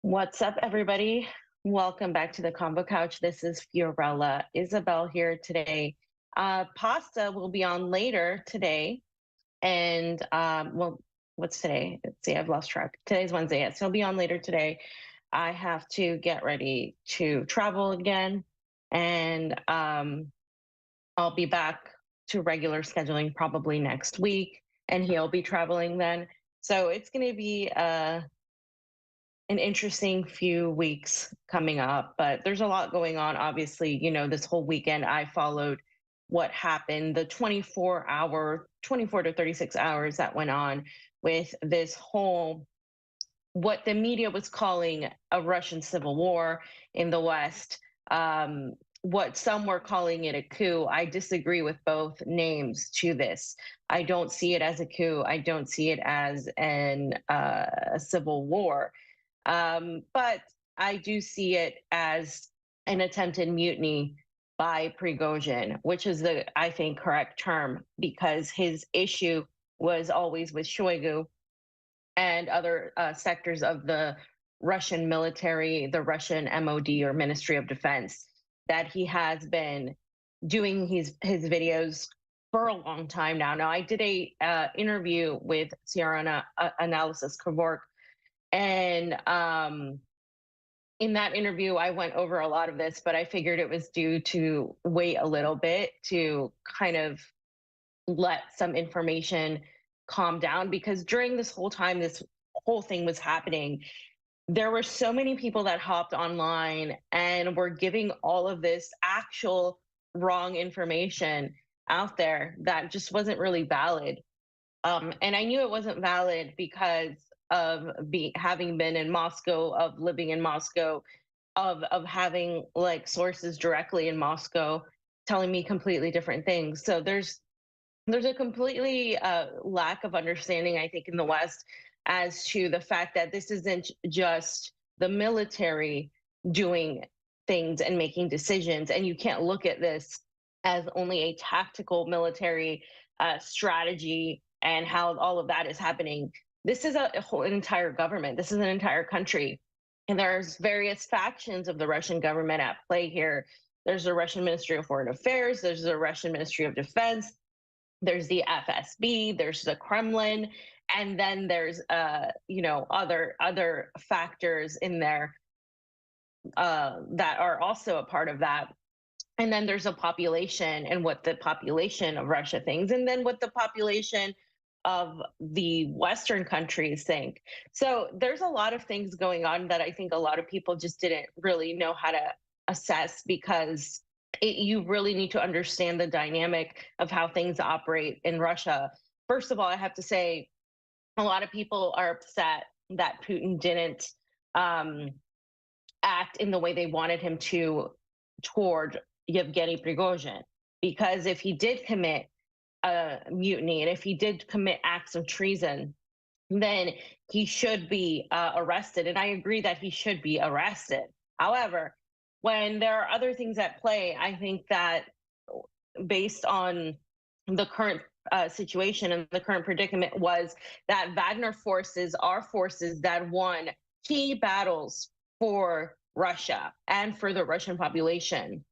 What's up, everybody? Welcome back to the Convo Couch. This is Fiorella Isabel here today. Pasta will be on later today. And, well, what's today? Let's see, I've lost track. Today's Wednesday. Yes, he'll be on later today. I have to get ready to travel again. And I'll be back to regular scheduling probably next week. And he'll be traveling then. So it's going to be an interesting few weeks coming up, but there's a lot going on. Obviously, this whole weekend I followed what happened, the 24 to 36 hours that went on with this whole, what the media was calling a Russian civil war in the West. What some were calling it a coup. I disagree with both names to this. I don't see it as a coup. I don't see it as a civil war. But I do see it as an attempted mutiny by Prigozhin, which is the, I think, correct term, because his issue was always with Shoigu and other sectors of the Russian military, the Russian MOD or Ministry of Defense, that he has been doing his videos for a long time now. Now, I did a interview with Sierra Analysis Kavork, and in that interview, I went over a lot of this, but I figured it was due to wait a little bit to kind of let some information calm down, because during this whole time, this whole thing was happening, there were so many people that hopped online and were giving all of this actual wrong information out there that just wasn't really valid. And I knew it wasn't valid because of having been in Moscow, of living in Moscow, of having like sources directly in Moscow telling me completely different things. So there's a completely lack of understanding, I think, in the West as to the fact that this isn't just the military doing things and making decisions, and you can't look at this as only a tactical military strategy and how all of that is happening. This is a whole entire government. This is an entire country. And there's various factions of the Russian government at play here. There's the Russian Ministry of Foreign Affairs, there's the Russian Ministry of Defense, there's the FSB, there's the Kremlin, and then there's other factors in there that are also a part of that. And then there's a population and what the population of Russia thinks, and then what the population of the Western countries think. So there's a lot of things going on that I think a lot of people just didn't really know how to assess, because you really need to understand the dynamic of how things operate in Russia. First of all, I have to say, a lot of people are upset that Putin didn't act in the way they wanted him to toward Yevgeny Prigozhin, because if he did commit a mutiny and if he did commit acts of treason, then he should be arrested. And I agree that he should be arrested. However, when there are other things at play, I think that based on the current situation and the current predicament, was that Wagner forces are forces that won key battles for Russia and for the Russian population.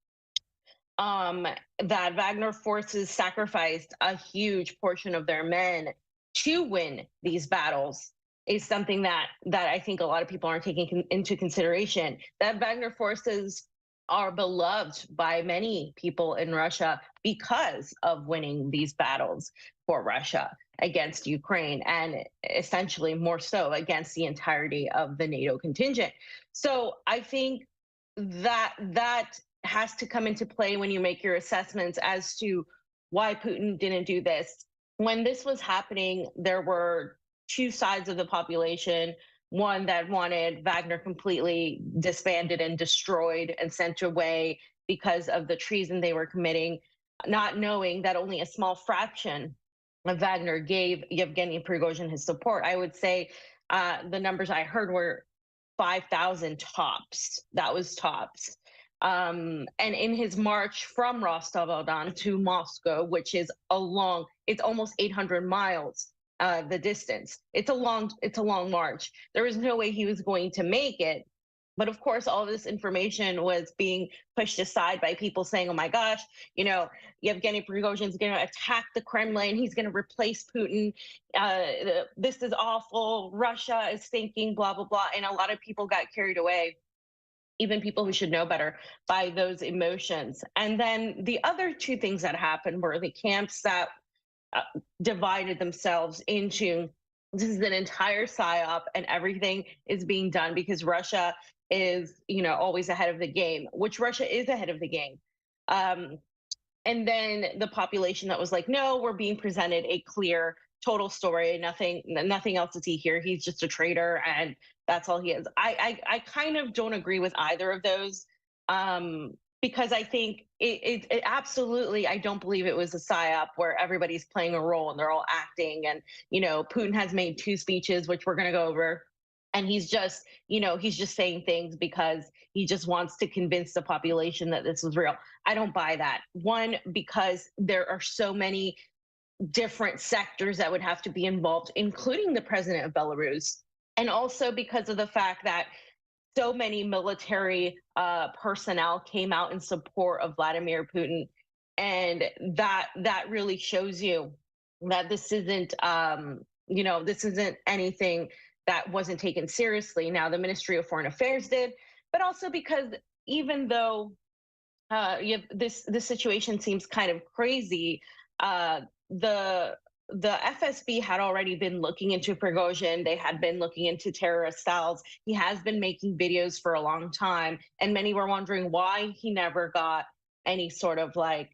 That Wagner forces sacrificed a huge portion of their men to win these battles is something that I think a lot of people aren't taking into consideration. That Wagner forces are beloved by many people in Russia because of winning these battles for Russia against Ukraine, and essentially more so against the entirety of the NATO contingent. So I think that has to come into play when you make your assessments as to why Putin didn't do this. When this was happening, there were two sides of the population. One that wanted Wagner completely disbanded and destroyed and sent away because of the treason they were committing, not knowing that only a small fraction of Wagner gave Yevgeny Prigozhin his support. I would say the numbers I heard were 5,000 tops. That was tops. And in his march from Rostov-on-Don to Moscow, which is it's almost 800 miles the distance. It's a long march. There was no way he was going to make it. But of course, all of this information was being pushed aside by people saying, "Oh my gosh, you know, Yevgeny Prigozhin is going to attack the Kremlin. He's going to replace Putin. This is awful. Russia is thinking blah blah blah." And a lot of people got carried away, even people who should know better, by those emotions. And then the other two things that happened were the camps that uh, divided themselves into, this is an entire psyop and everything is being done because Russia is, always ahead of the game, which Russia is ahead of the game. Um, and then the population that was like, no, we're being presented a clear, total story. Nothing else to see here. He's just a traitor, and that's all he is. I kind of don't agree with either of those, because I think it absolutely. I don't believe it was a psyop where everybody's playing a role and they're all acting. And Putin has made two speeches, which we're going to go over, and he's just saying things because he just wants to convince the population that this is real. I don't buy that. One, because there are so many different sectors that would have to be involved, including the president of Belarus, and also because of the fact that so many military personnel came out in support of Vladimir Putin, and that really shows you that this isn't anything that wasn't taken seriously. Now, the Ministry of Foreign Affairs did, but also because even though this situation seems kind of crazy, the FSB had already been looking into Prigozhin. They had been looking into terrorist cells. He has been making videos for a long time, and many were wondering why he never got any sort of like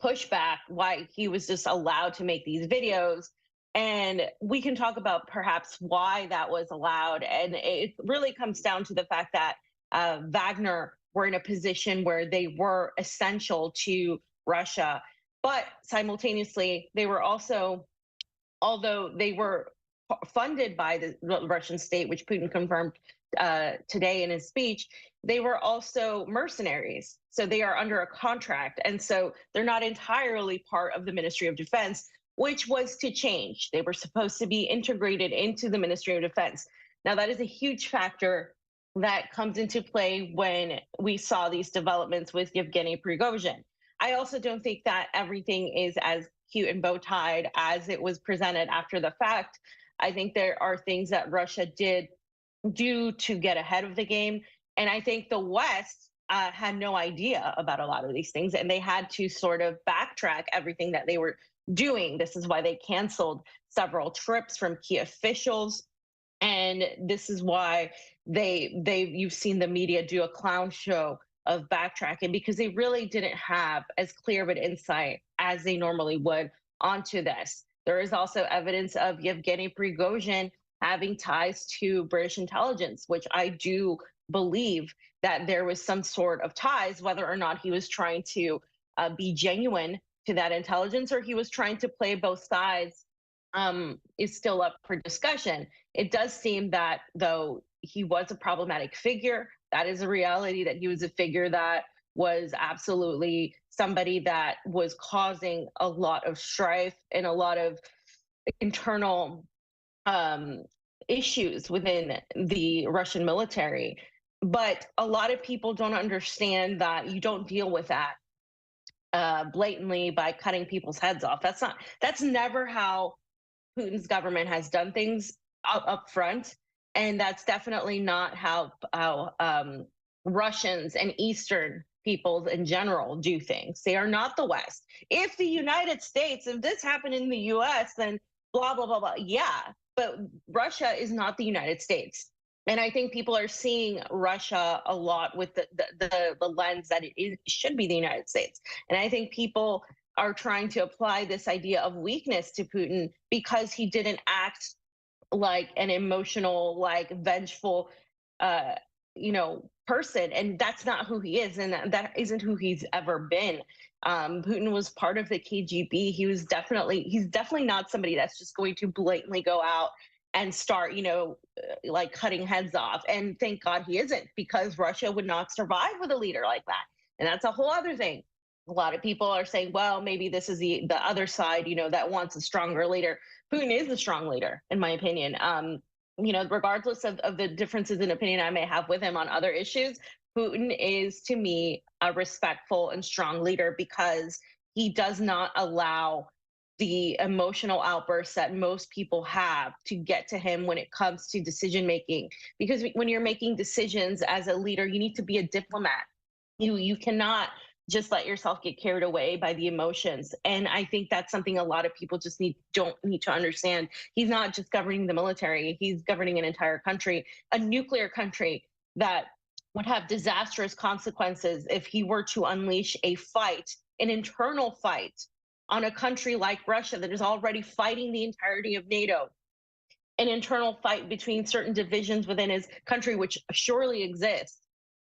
pushback, why he was just allowed to make these videos. And we can talk about perhaps why that was allowed. And it really comes down to the fact that Wagner were in a position where they were essential to Russia. But simultaneously, they were also, although they were funded by the Russian state, which Putin confirmed today in his speech, they were also mercenaries. So they are under a contract. And so they're not entirely part of the Ministry of Defense, which was to change. They were supposed to be integrated into the Ministry of Defense. Now, that is a huge factor that comes into play when we saw these developments with Yevgeny Prigozhin. I also don't think that everything is as cute and bow tied as it was presented after the fact. I think there are things that Russia did do to get ahead of the game. And I think the West had no idea about a lot of these things, and they had to sort of backtrack everything that they were doing. This is why they canceled several trips from key officials. And this is why you've seen the media do a clown show of backtracking, because they really didn't have as clear of an insight as they normally would onto this. There is also evidence of Yevgeny Prigozhin having ties to British intelligence, which I do believe that there was some sort of ties, whether or not he was trying to be genuine to that intelligence or he was trying to play both sides, is still up for discussion. It does seem that, though, he was a problematic figure. That is a reality, that he was a figure that was absolutely somebody that was causing a lot of strife and a lot of internal issues within the Russian military. But a lot of people don't understand that you don't deal with that blatantly by cutting people's heads off. That's never how Putin's government has done things up front. And that's definitely not how Russians and Eastern peoples in general do things. They are not the West. If the United States, if this happened in the US, then blah, blah, blah, blah. Yeah, but Russia is not the United States. And I think people are seeing Russia a lot with the lens that it should be the United States. And I think people are trying to apply this idea of weakness to Putin because he didn't act like an emotional, like vengeful, person. And that's not who he is. And that isn't who he's ever been. Putin was part of the KGB. He's definitely not somebody that's just going to blatantly go out and start, like cutting heads off. And thank God he isn't, because Russia would not survive with a leader like that. And that's a whole other thing. A lot of people are saying, well, maybe this is the other side, that wants a stronger leader. Putin is a strong leader, in my opinion. Regardless of the differences in opinion I may have with him on other issues, Putin is, to me, a respectful and strong leader because he does not allow the emotional outbursts that most people have to get to him when it comes to decision making. Because when you're making decisions as a leader, you need to be a diplomat. You cannot just let yourself get carried away by the emotions. And I think that's something a lot of people just don't need to understand. He's not just governing the military, he's governing an entire country, a nuclear country that would have disastrous consequences if he were to unleash a fight, an internal fight on a country like Russia that is already fighting the entirety of NATO, an internal fight between certain divisions within his country, which surely exists.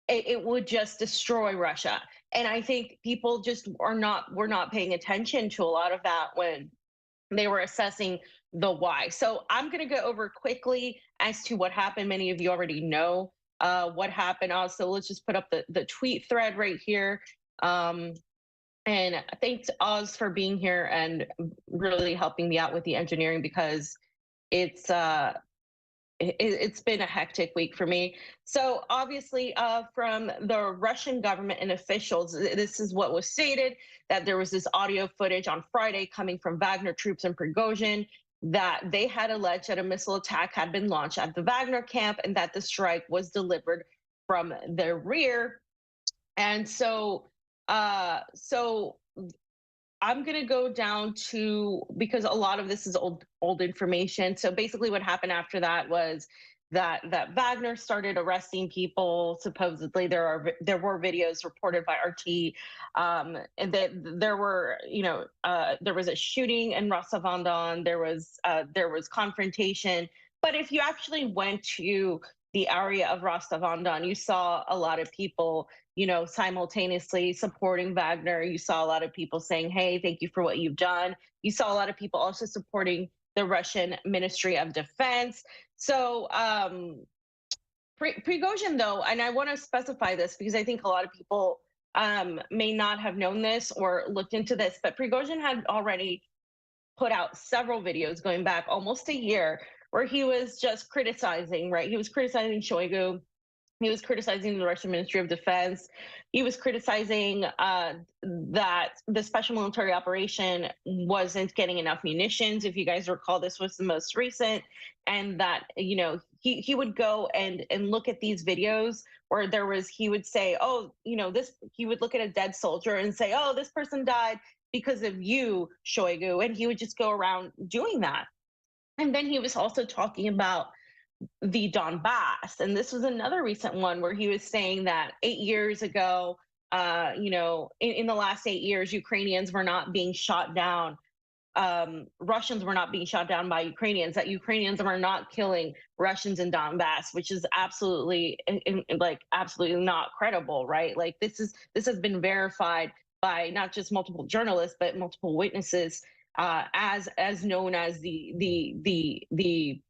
It would just destroy Russia. And I think people just were not paying attention to a lot of that when they were assessing the why. So I'm going to go over quickly as to what happened. Many of you already know what happened. Also, let's just put up the tweet thread right here. And thanks, Oz, for being here and really helping me out with the engineering because it's been a hectic week for me. So obviously from the Russian government and officials, this is what was stated, that there was this audio footage on Friday coming from Wagner troops in Prigozhin that they had alleged that a missile attack had been launched at the Wagner camp and that the strike was delivered from the rear. And so I'm going to go down to, because a lot of this is old information. So basically what happened after that was that Wagner started arresting people. Supposedly there were videos reported by RT, and that there were, there was a shooting in Rostov-on-Don. There was confrontation. But if you actually went to the area of Rostov-on-Don, you saw a lot of people, simultaneously supporting Wagner. You saw a lot of people saying, hey, thank you for what you've done. You saw a lot of people also supporting the Russian Ministry of Defense. So Prigozhin, though, and I want to specify this because I think a lot of people may not have known this or looked into this, but Prigozhin had already put out several videos going back almost a year where he was just criticizing, right? He was criticizing Shoigu. He was criticizing the Russian Ministry of Defense. He was criticizing that the special military operation wasn't getting enough munitions. If you guys recall, this was the most recent, and that he would go and look at these videos where he would say, oh, he would look at a dead soldier and say, oh, this person died because of you, Shoigu, and he would just go around doing that. And then he was also talking about the Donbass. And this was another recent one where he was saying that 8 years ago, in the last 8 years, Ukrainians were not being shot down. Russians were not being shot down by Ukrainians, that Ukrainians were not killing Russians in Donbass, which is absolutely absolutely not credible, right? Like this has been verified by not just multiple journalists, but multiple witnesses, as known as the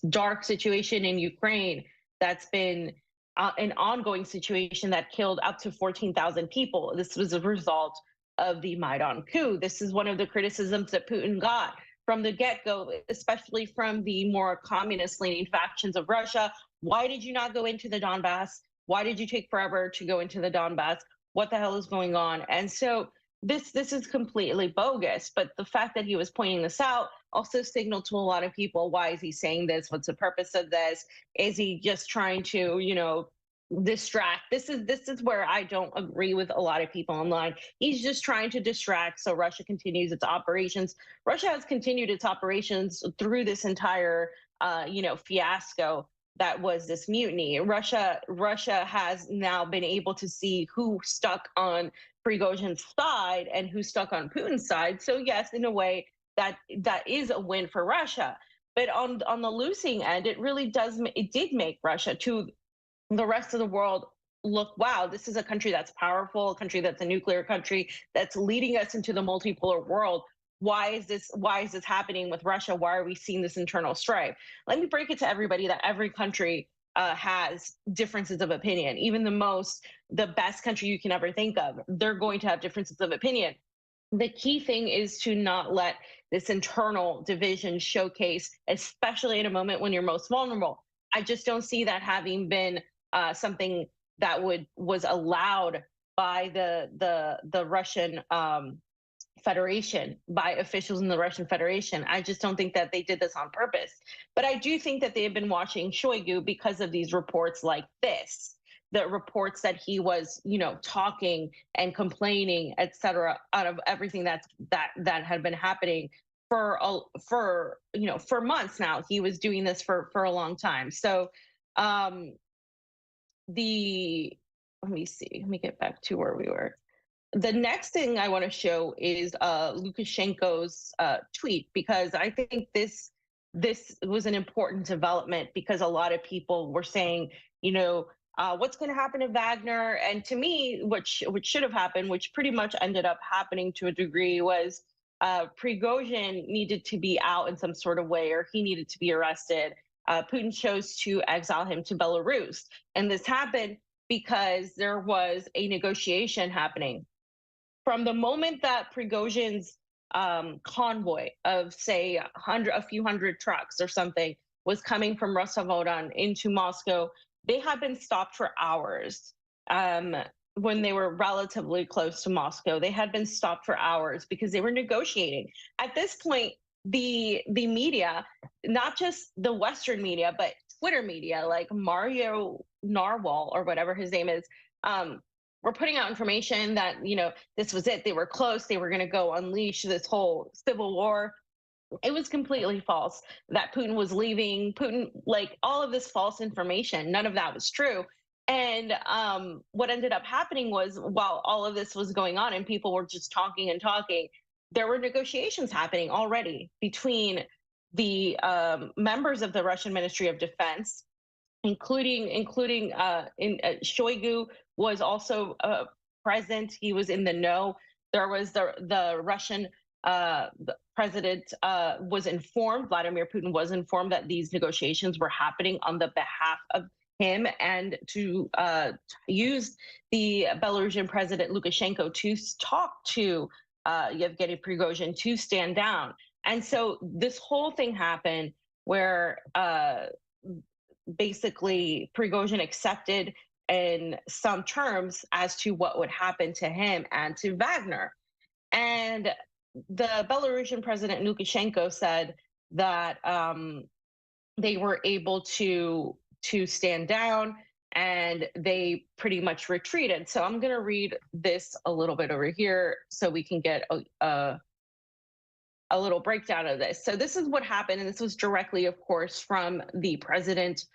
dark situation in Ukraine that's been an ongoing situation that killed up to 14,000 people. This was a result of the Maidan coup. This is one of the criticisms that Putin got from the get-go, especially from the more communist-leaning factions of Russia. Why did you not go into the Donbass? Why did you take forever to go into the Donbass? What the hell is going on? And so this is completely bogus. But the fact that he was pointing this out also signaled to a lot of people, why is he saying this? What's the purpose of this? Is he just trying to, distract? This is where I don't agree with a lot of people online. He's just trying to distract so Russia continues its operations. Russia has continued its operations through this entire fiasco that was this mutiny. Russia has now been able to see who stuck on Prigozhin's side and who stuck on Putin's side. So yes, in a way, that is a win for Russia. But on the losing end, it did make Russia, to the rest of the world, look, wow, this is a country that's powerful, a country that's a nuclear country, that's leading us into the multipolar world. Why is this happening with Russia? Why are we seeing this internal strife? Let me break it to everybody that every country has differences of opinion. Even the best country you can ever think of, they're going to have differences of opinion. The key thing is to not let this internal division showcase, especially in a moment when you're most vulnerable. I just don't see that having been something that was allowed by the Russian Federation, by officials in the Russian Federation. I just don't think that they did this on purpose. But I do think that they have been watching Shoigu because of these reports like this, the reports that he was, talking and complaining, et cetera, out of everything that had been happening for months now. He was doing this for a long time. So the let me see, let me get back to where we were. The next thing I want to show is Lukashenko's tweet, because I think this was an important development, because a lot of people were saying, what's going to happen to Wagner? And to me, what should have happened, which pretty much ended up happening to a degree, was Prigozhin needed to be out in some sort of way, or he needed to be arrested. Putin chose to exile him to Belarus, and this happened because there was a negotiation happening. From the moment that Prigozhin's convoy of, say, a few hundred trucks or something was coming from Rostov-on-Don into Moscow, they had been stopped for hours. When they were relatively close to Moscow, they had been stopped for hours because they were negotiating. At this point, the media, not just the Western media, but Twitter media, like Mario Narwhal or whatever his name is, were putting out information that, this was it. They were close. They were going to go unleash this whole civil war. It was completely false that Putin was leaving. Putin, like, all of this false information, none of that was true. And what ended up happening was, while all of this was going on and people were just talking and talking, there were negotiations happening already between the members of the Russian Ministry of Defense, including Shoigu was also present. He was in the know. There was the Russian president was informed. Vladimir Putin was informed that these negotiations were happening on the behalf of him, and to use the Belarusian president Lukashenko to talk to Yevgeny Prigozhin to stand down. And so this whole thing happened where basically Prigozhin accepted in some terms as to what would happen to him and to Wagner. And the Belarusian president Lukashenko said that they were able to stand down, and they pretty much retreated. So I'm going to read this a little bit over here so we can get a little breakdown of this. So this is what happened, and this was directly, of course, from the president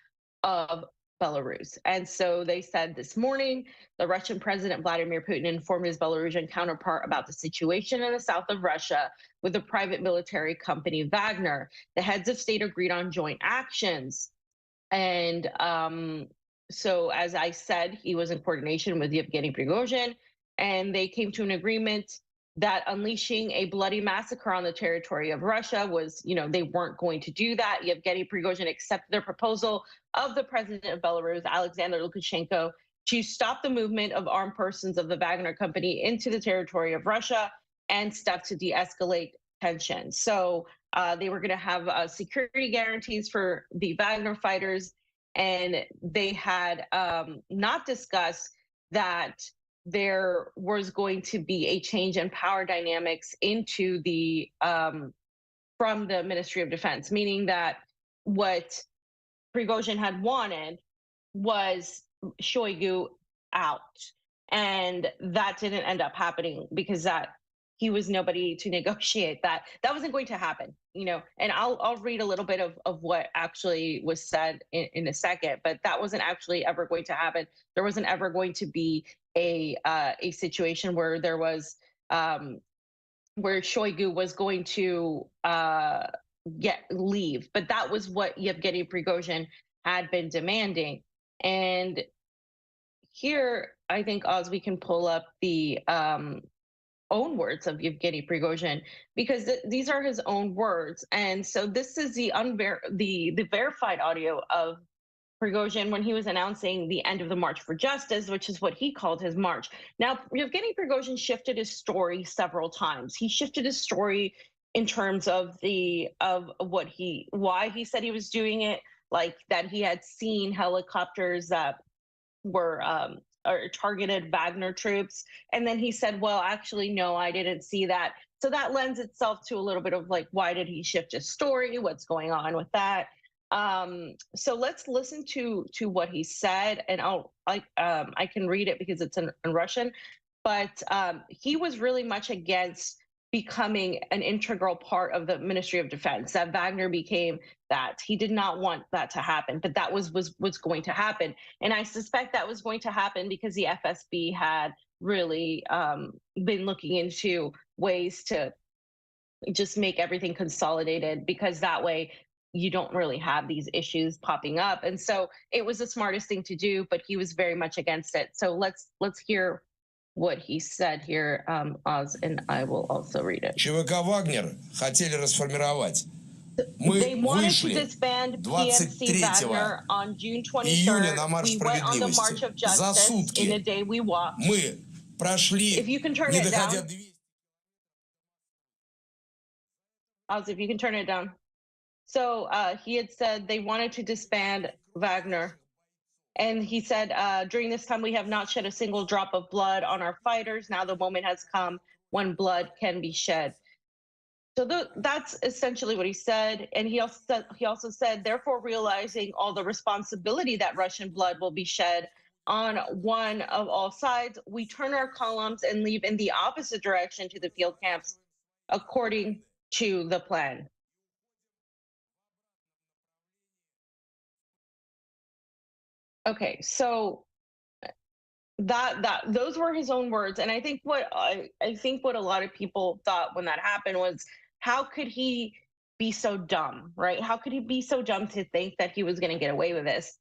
of Belarus. And so they said this morning, the Russian president Vladimir Putin informed his Belarusian counterpart about the situation in the south of Russia with the private military company Wagner. The heads of state agreed on joint actions. And so, as I said, he was in coordination with Yevgeny Prigozhin, and they came to an agreement that unleashing a bloody massacre on the territory of Russia was, they weren't going to do that. Yevgeny Prigozhin accepted their proposal of the president of Belarus, Alexander Lukashenko, to stop the movement of armed persons of the Wagner company into the territory of Russia and step to de-escalate tension. So they were going to have security guarantees for the Wagner fighters, and they had not discussed that there was going to be a change in power dynamics into the from the Ministry of Defense, meaning that what Prigozhin had wanted was Shoigu out, and that didn't end up happening because he was nobody to negotiate. That wasn't going to happen, And I'll read a little bit of what actually was said in a second, but that wasn't actually ever going to happen. There wasn't ever going to be a situation where there was where Shoigu was going to leave, but that was what Yevgeny Prigozhin had been demanding. And here, I think, Oz, we can pull up the own words of Yevgeny Prigozhin, because these are his own words. And so this is the verified audio of Prigozhin when he was announcing the end of the March for Justice, which is what he called his march. Now, Yevgeny Prigozhin shifted his story several times. He shifted his story in terms of why he said he was doing it, like that he had seen helicopters that were or targeted Wagner troops. And then he said, well, actually, no, I didn't see that. So that lends itself to a little bit of like, why did he shift his story? What's going on with that? So let's listen to what he said, and I can read it because it's in Russian. But he was really much against becoming an integral part of the Ministry of Defense. That Wagner became that. He did not want that to happen, but that was going to happen. And I suspect that was going to happen because the FSB had really been looking into ways to just make everything consolidated, because that way you don't really have these issues popping up. And so it was the smartest thing to do, but he was very much against it. So let's hear what he said here, Oz, and I will also read it. ЧВК «Вагнер» хотели расформировать. They wanted to disband PMC Wagner on June 23rd. We went on the March of Justice in the day we walked. Мы прошли, if you can turn it down. Oz, if you can turn it down. So he had said they wanted to disband Wagner. And he said, during this time, we have not shed a single drop of blood on our fighters. Now the moment has come when blood can be shed. So that's essentially what he said. And he also said, therefore, realizing all the responsibility that Russian blood will be shed on one of all sides, we turn our columns and leave in the opposite direction to the field camps, according to the plan. Okay, so those were his own words, and I think what a lot of people thought when that happened was, how could he be so dumb, right? How could he be so dumb to think that he was going to get away with this?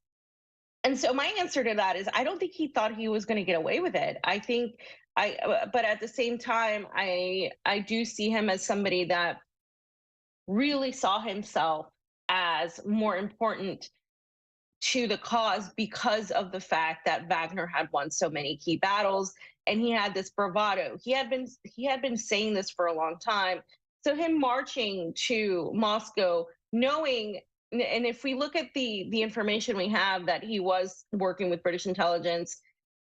And so my answer to that is, I don't think he thought he was going to get away with it. But at the same time, I do see him as somebody that really saw himself as more important to the cause because of the fact that Wagner had won so many key battles, and he had this bravado. He had been saying this for a long time. So him marching to Moscow, knowing, and if we look at the information we have, that he was working with British intelligence,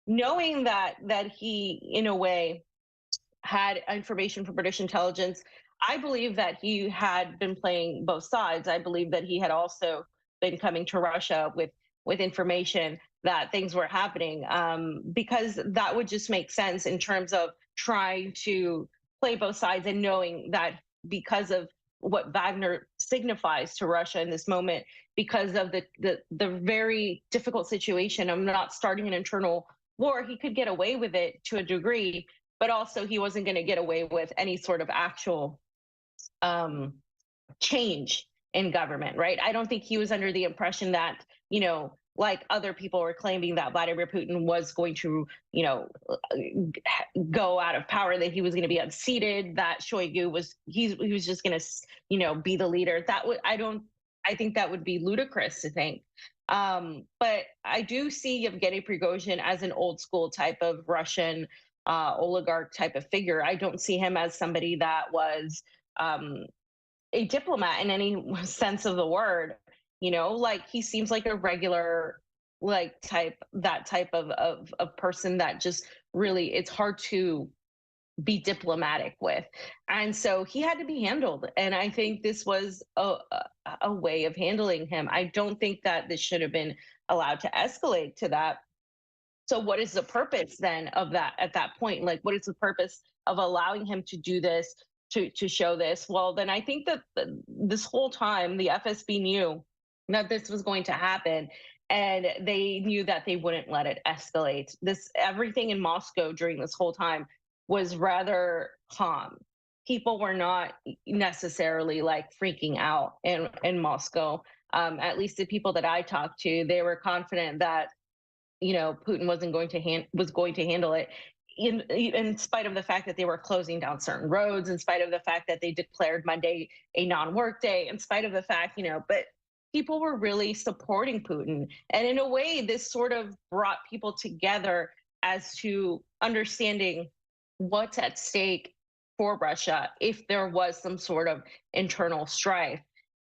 knowing that he in a way had information from British intelligence, I believe that he had been playing both sides. I believe that he had also been coming to Russia with information that things were happening, because that would just make sense in terms of trying to play both sides, and knowing that because of what Wagner signifies to Russia in this moment, because of the very difficult situation of not starting an internal war, he could get away with it to a degree, but also he wasn't going to get away with any sort of actual change in government, right? I don't think he was under the impression that, like other people were claiming, that Vladimir Putin was going to, go out of power, that he was going to be unseated, that Shoigu was, he was just going to, be the leader. I think that would be ludicrous to think. But I do see Yevgeny Prigozhin as an old school type of Russian oligarch type of figure. I don't see him as somebody that was a diplomat in any sense of the word. Like he seems like a regular, like type of person that just really, it's hard to be diplomatic with. And so he had to be handled. And I think this was a way of handling him. I don't think that this should have been allowed to escalate to that. So what is the purpose then of that at that point? Like, what is the purpose of allowing him to do this, to show this? Well, then I think that this whole time the FSB knew that this was going to happen, and they knew that they wouldn't let it escalate. Everything in Moscow during this whole time was rather calm. People were not necessarily like freaking out in Moscow. At least the people that I talked to, they were confident that Putin was going to handle it. In spite of the fact that they were closing down certain roads, in spite of the fact that they declared Monday a non-work day, in spite of the fact, but people were really supporting Putin. And in a way, this sort of brought people together as to understanding what's at stake for Russia if there was some sort of internal strife.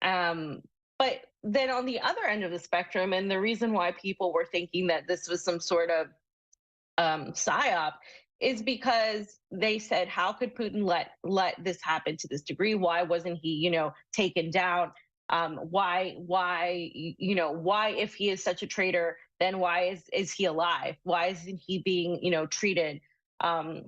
Um, but then on the other end of the spectrum, and the reason why people were thinking that this was some sort of psyop is because they said, how could Putin let this happen to this degree? Why wasn't he, taken down? Why, if he is such a traitor, then why is he alive? Why isn't he being, treated? Um,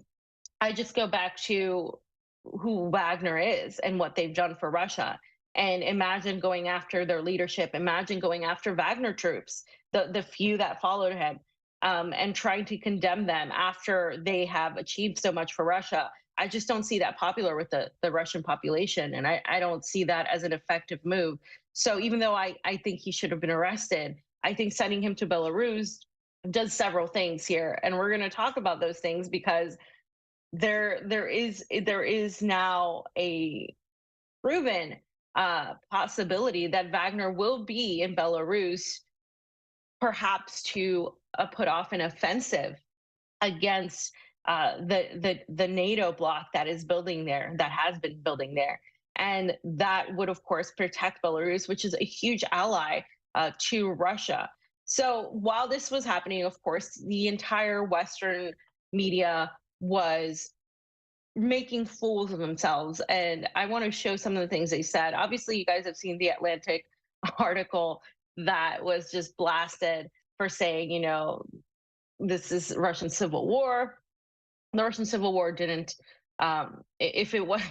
I just go back to who Wagner is and what they've done for Russia. And imagine going after their leadership. Imagine going after Wagner troops, the few that followed him, and trying to condemn them after they have achieved so much for Russia. I just don't see that popular with the Russian population. And I don't see that as an effective move. So even though I think he should have been arrested, I think sending him to Belarus does several things here. And we're going to talk about those things because there is now a proven possibility that Wagner will be in Belarus, perhaps to put off an offensive against the NATO bloc that is building there, that has been building there, and that would of course protect Belarus, which is a huge ally to Russia. So while this was happening, of course, the entire Western media was making fools of themselves. And I want to show some of the things they said. Obviously, you guys have seen the Atlantic article that was just blasted for saying, this is Russian civil war. The Russian civil war didn't, if it was,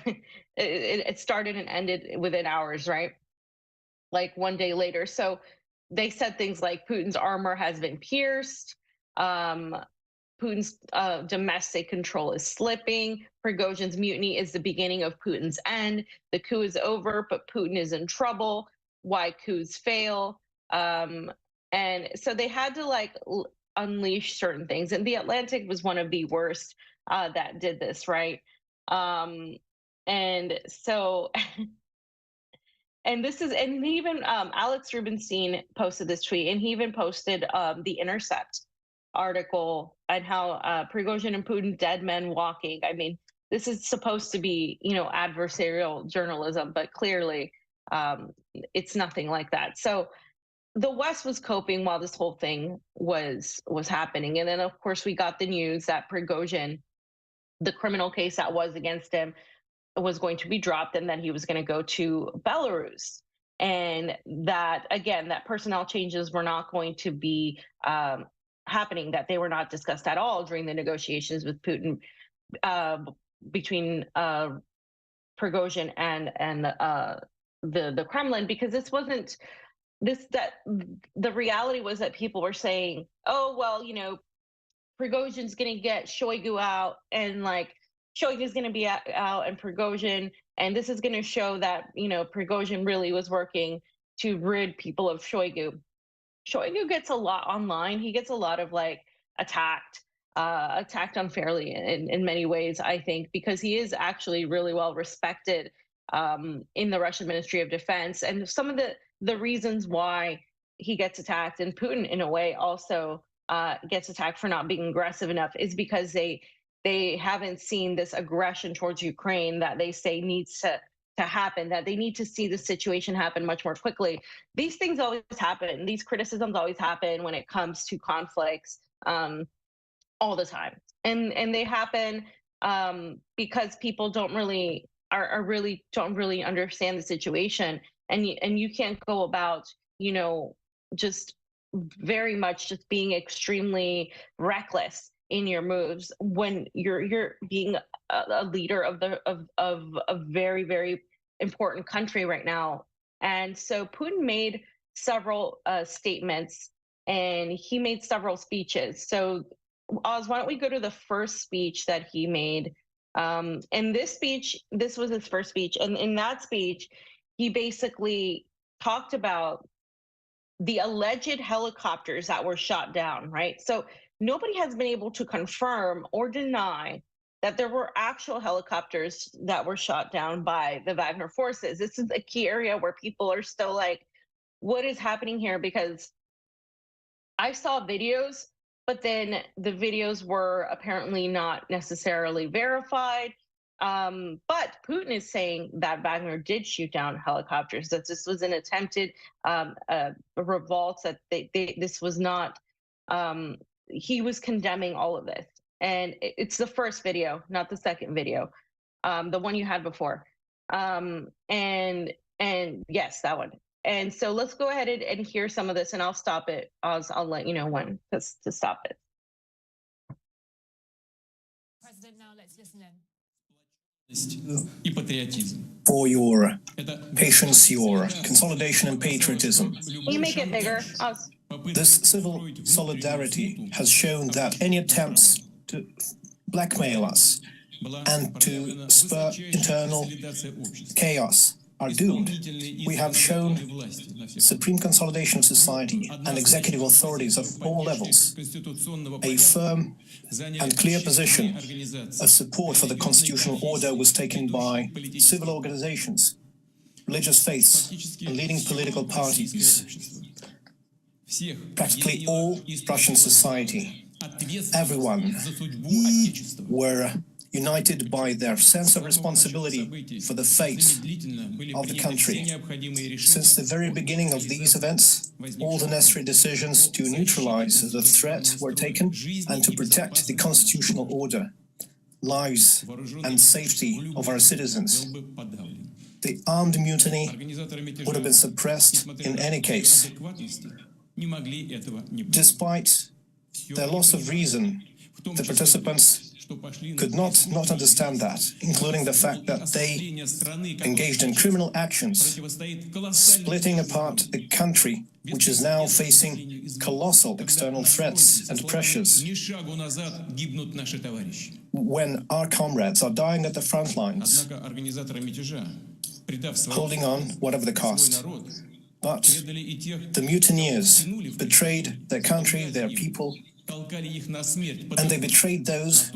it started and ended within hours, right? Like one day later. So they said things like Putin's armor has been pierced. Putin's domestic control is slipping. Prigozhin's mutiny is the beginning of Putin's end. The coup is over, but Putin is in trouble. Why coups fail? And so they had to unleash certain things. And the Atlantic was one of the worst that did this, right? And so, and this is, and even Alex Rubinstein posted this tweet, and he even posted The Intercept article on how Prigozhin and Putin, dead men walking. I mean, this is supposed to be, adversarial journalism, but clearly it's nothing like that. So the West was coping while this whole thing was happening. And then of course we got the news that Prigozhin, the criminal case that was against him, was going to be dropped, and then he was going to go to Belarus. And that, again, that personnel changes were not going to be happening, that they were not discussed at all during the negotiations with Putin, between Prigozhin and the Kremlin, because this wasn't that the reality was that people were saying, oh well, Prigozhin's going to get Shoigu out, and Shoigu's going to be out, and Prigozhin, and this is going to show that Prigozhin really was working to rid people of Shoigu. Shoigu gets a lot online. He gets a lot of attacked unfairly in many ways, I think, because he is actually really well respected in the Russian Ministry of Defense. And some of the reasons why he gets attacked, and Putin in a way also gets attacked for not being aggressive enough, is because they haven't seen this aggression towards Ukraine that they say needs to happen, that they need to see the situation happen much more quickly. These things always happen. These criticisms always happen when it comes to conflicts, all the time. And they happen because people don't really understand the situation. And you can't go about, just very much just being extremely reckless in your moves when you're being a leader of a very, very important country right now. And so Putin made several statements, and he made several speeches. So Oz, why don't we go to the first speech that he made? And this was his first speech, and in that speech he basically talked about the alleged helicopters that were shot down, right? So nobody has been able to confirm or deny that there were actual helicopters that were shot down by the Wagner forces. This is a key area where people are still what is happening here, because I saw videos, but then the videos were apparently not necessarily verified. But Putin is saying that Wagner did shoot down helicopters, that this was an attempted revolt, that this was not, he was condemning all of this. And it's the first video, not the second video, the one you had before. And yes, that one. And so let's go ahead and hear some of this, and I'll stop it. I'll let you know when to stop it. President, now let's listen in. For your patience, your consolidation and patriotism. Can you make it bigger? This civil solidarity has shown that any attempts to blackmail us and to spur internal chaos are doomed. We have shown supreme consolidation of society and executive authorities of all levels a firm and clear position of support for the constitutional order was taken by civil organizations, religious faiths, and leading political parties. Practically all Russian society, everyone, were united by their sense of responsibility for the fate of the country. Since the very beginning of these events, all the necessary decisions to neutralize the threat were taken and to protect the constitutional order, lives and safety of our citizens. The armed mutiny would have been suppressed in any case. Despite their loss of reason, the participants could not understand that, including the fact that they engaged in criminal actions, splitting apart a country which is now facing colossal external threats and pressures. When our comrades are dying at the front lines, holding on whatever the cost, but the mutineers betrayed their country, their people, and they betrayed those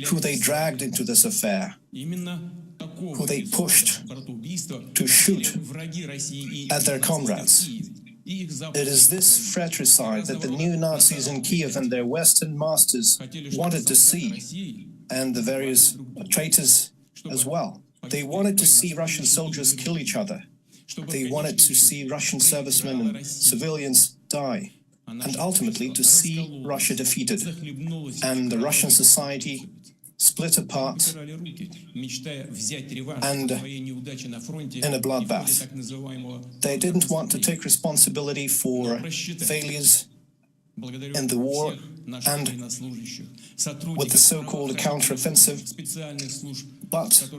who they dragged into this affair, who they pushed to shoot at their comrades. It is this fratricide that the new Nazis in Kiev and their Western masters wanted to see, and the various traitors as well. They wanted to see Russian soldiers kill each other. They wanted to see Russian servicemen and civilians die, and ultimately to see Russia defeated and the Russian society split apart and in a bloodbath. They didn't want to take responsibility for failures in the war and with the so-called counteroffensive, but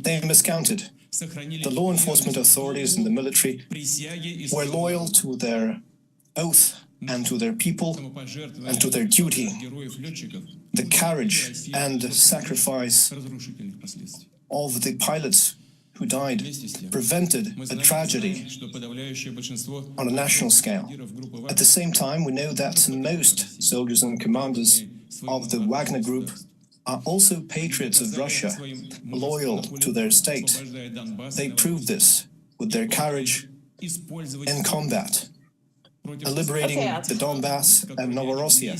they miscounted. The law enforcement authorities and the military were loyal to their oath and to their people and to their duty. The courage and sacrifice of the pilots who died prevented a tragedy on a national scale. At the same time, we know that most soldiers and commanders of the Wagner Group are also patriots of Russia, loyal to their state. They proved this with their courage in combat, liberating the Donbass and Novorossiya.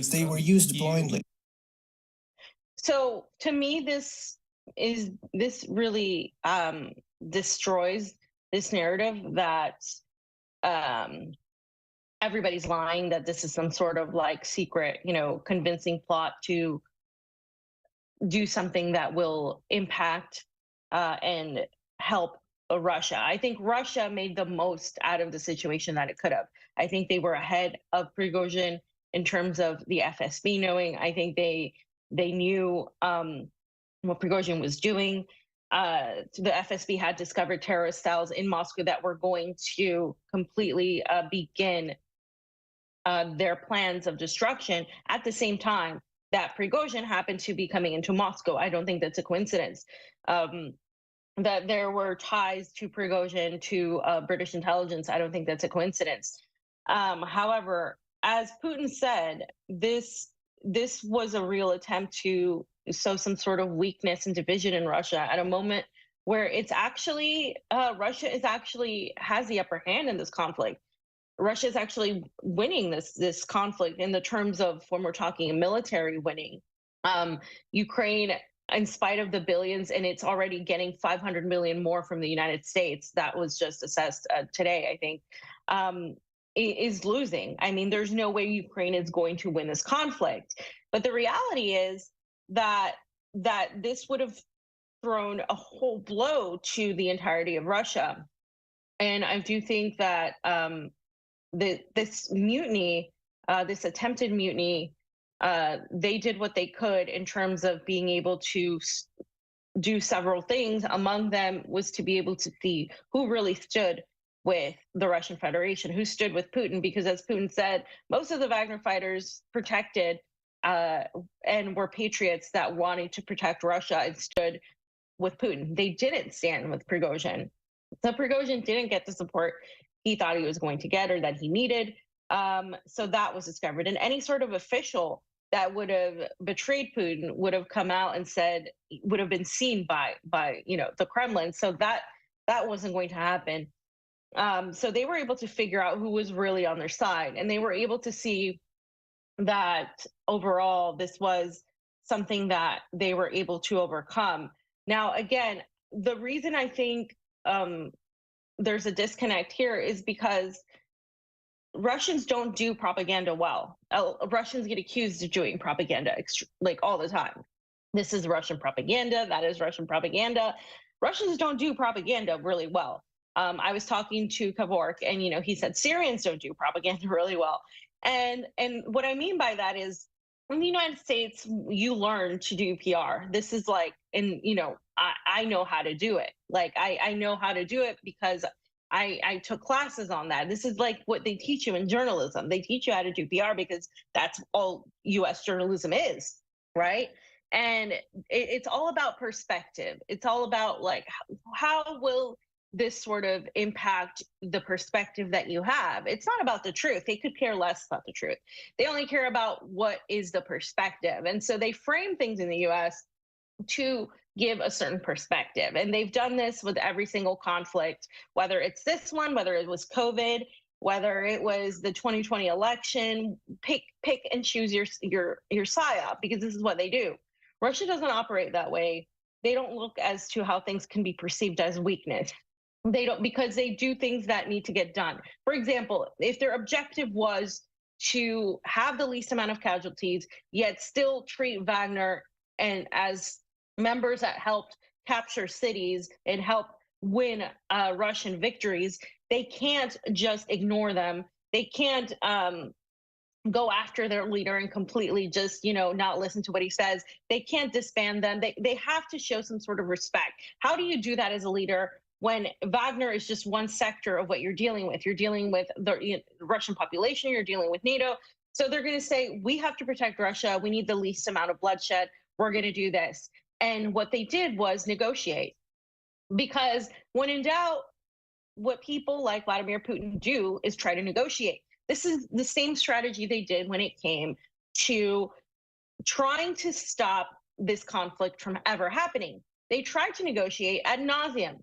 They were used blindly. So to me, this really destroys this narrative that everybody's lying, that this is some sort of like secret, convincing plot to do something that will impact and help Russia. I think Russia made the most out of the situation that it could have. I think they were ahead of Prigozhin in terms of the FSB knowing. I think they knew what Prigozhin was doing. The FSB had discovered terrorist cells in Moscow that were going to completely begin their plans of destruction at the same time that Prigozhin happened to be coming into Moscow. I don't think that's a coincidence. That there were ties to Prigozhin, to British intelligence, I don't think that's a coincidence. However, as Putin said, this was a real attempt to sow some sort of weakness and division in Russia at a moment where it's actually Russia is actually has the upper hand in this conflict. Russia is actually winning this conflict in the terms of when we're talking military winning. Ukraine, in spite of the billions, and it's already getting 500 million more from the United States. That was just assessed today, I think. Is losing. I mean, there's no way Ukraine is going to win this conflict. But the reality is that this would have thrown a whole blow to the entirety of Russia. And I do think that this mutiny, this attempted mutiny, they did what they could in terms of being able to do several things. Among them was to be able to see who really stood with the Russian Federation, who stood with Putin, because as Putin said, most of the Wagner fighters protected and were patriots that wanted to protect Russia and stood with Putin. They didn't stand with Prigozhin. So Prigozhin didn't get the support he thought he was going to get or that he needed. So that was discovered. And any sort of official that would have betrayed Putin would have come out and said, would have been seen by the Kremlin. So that wasn't going to happen. So they were able to figure out who was really on their side, and they were able to see that overall this was something that they were able to overcome. Now, again, the reason I think there's a disconnect here is because Russians don't do propaganda well. Russians get accused of doing propaganda like all the time. This is Russian propaganda. That is Russian propaganda. Russians don't do propaganda really well. I was talking to Kavork, and he said Syrians don't do propaganda really well. And what I mean by that is, in the United States, you learn to do PR. This is like, and I know how to do it. Like I know how to do it because I took classes on that. This is like what they teach you in journalism. They teach you how to do PR because that's all U.S. journalism is, right? And it's all about perspective. It's all about like, how will this sort of impact the perspective that you have? It's not about the truth. They could care less about the truth. They only care about what is the perspective. And so they frame things in the U.S. to give a certain perspective. And they've done this with every single conflict, whether it's this one, whether it was COVID, whether it was the 2020 election. Pick and choose your psyop, because this is what they do. Russia doesn't operate that way. They don't look as to how things can be perceived as weakness. They don't, because they do things that need to get done. For example, if their objective was to have the least amount of casualties, yet still treat Wagner and as members that helped capture cities and help win Russian victories, they can't just ignore them. They can't go after their leader and completely just not listen to what he says. They can't disband them. They have to show some sort of respect. How do you do that as a leader when Wagner is just one sector of what you're dealing with? You're dealing with the Russian population, you're dealing with NATO. So they're going to say, we have to protect Russia. We need the least amount of bloodshed. We're going to do this. And what they did was negotiate. Because when in doubt, what people like Vladimir Putin do is try to negotiate. This is the same strategy they did when it came to trying to stop this conflict from ever happening. They tried to negotiate ad nauseum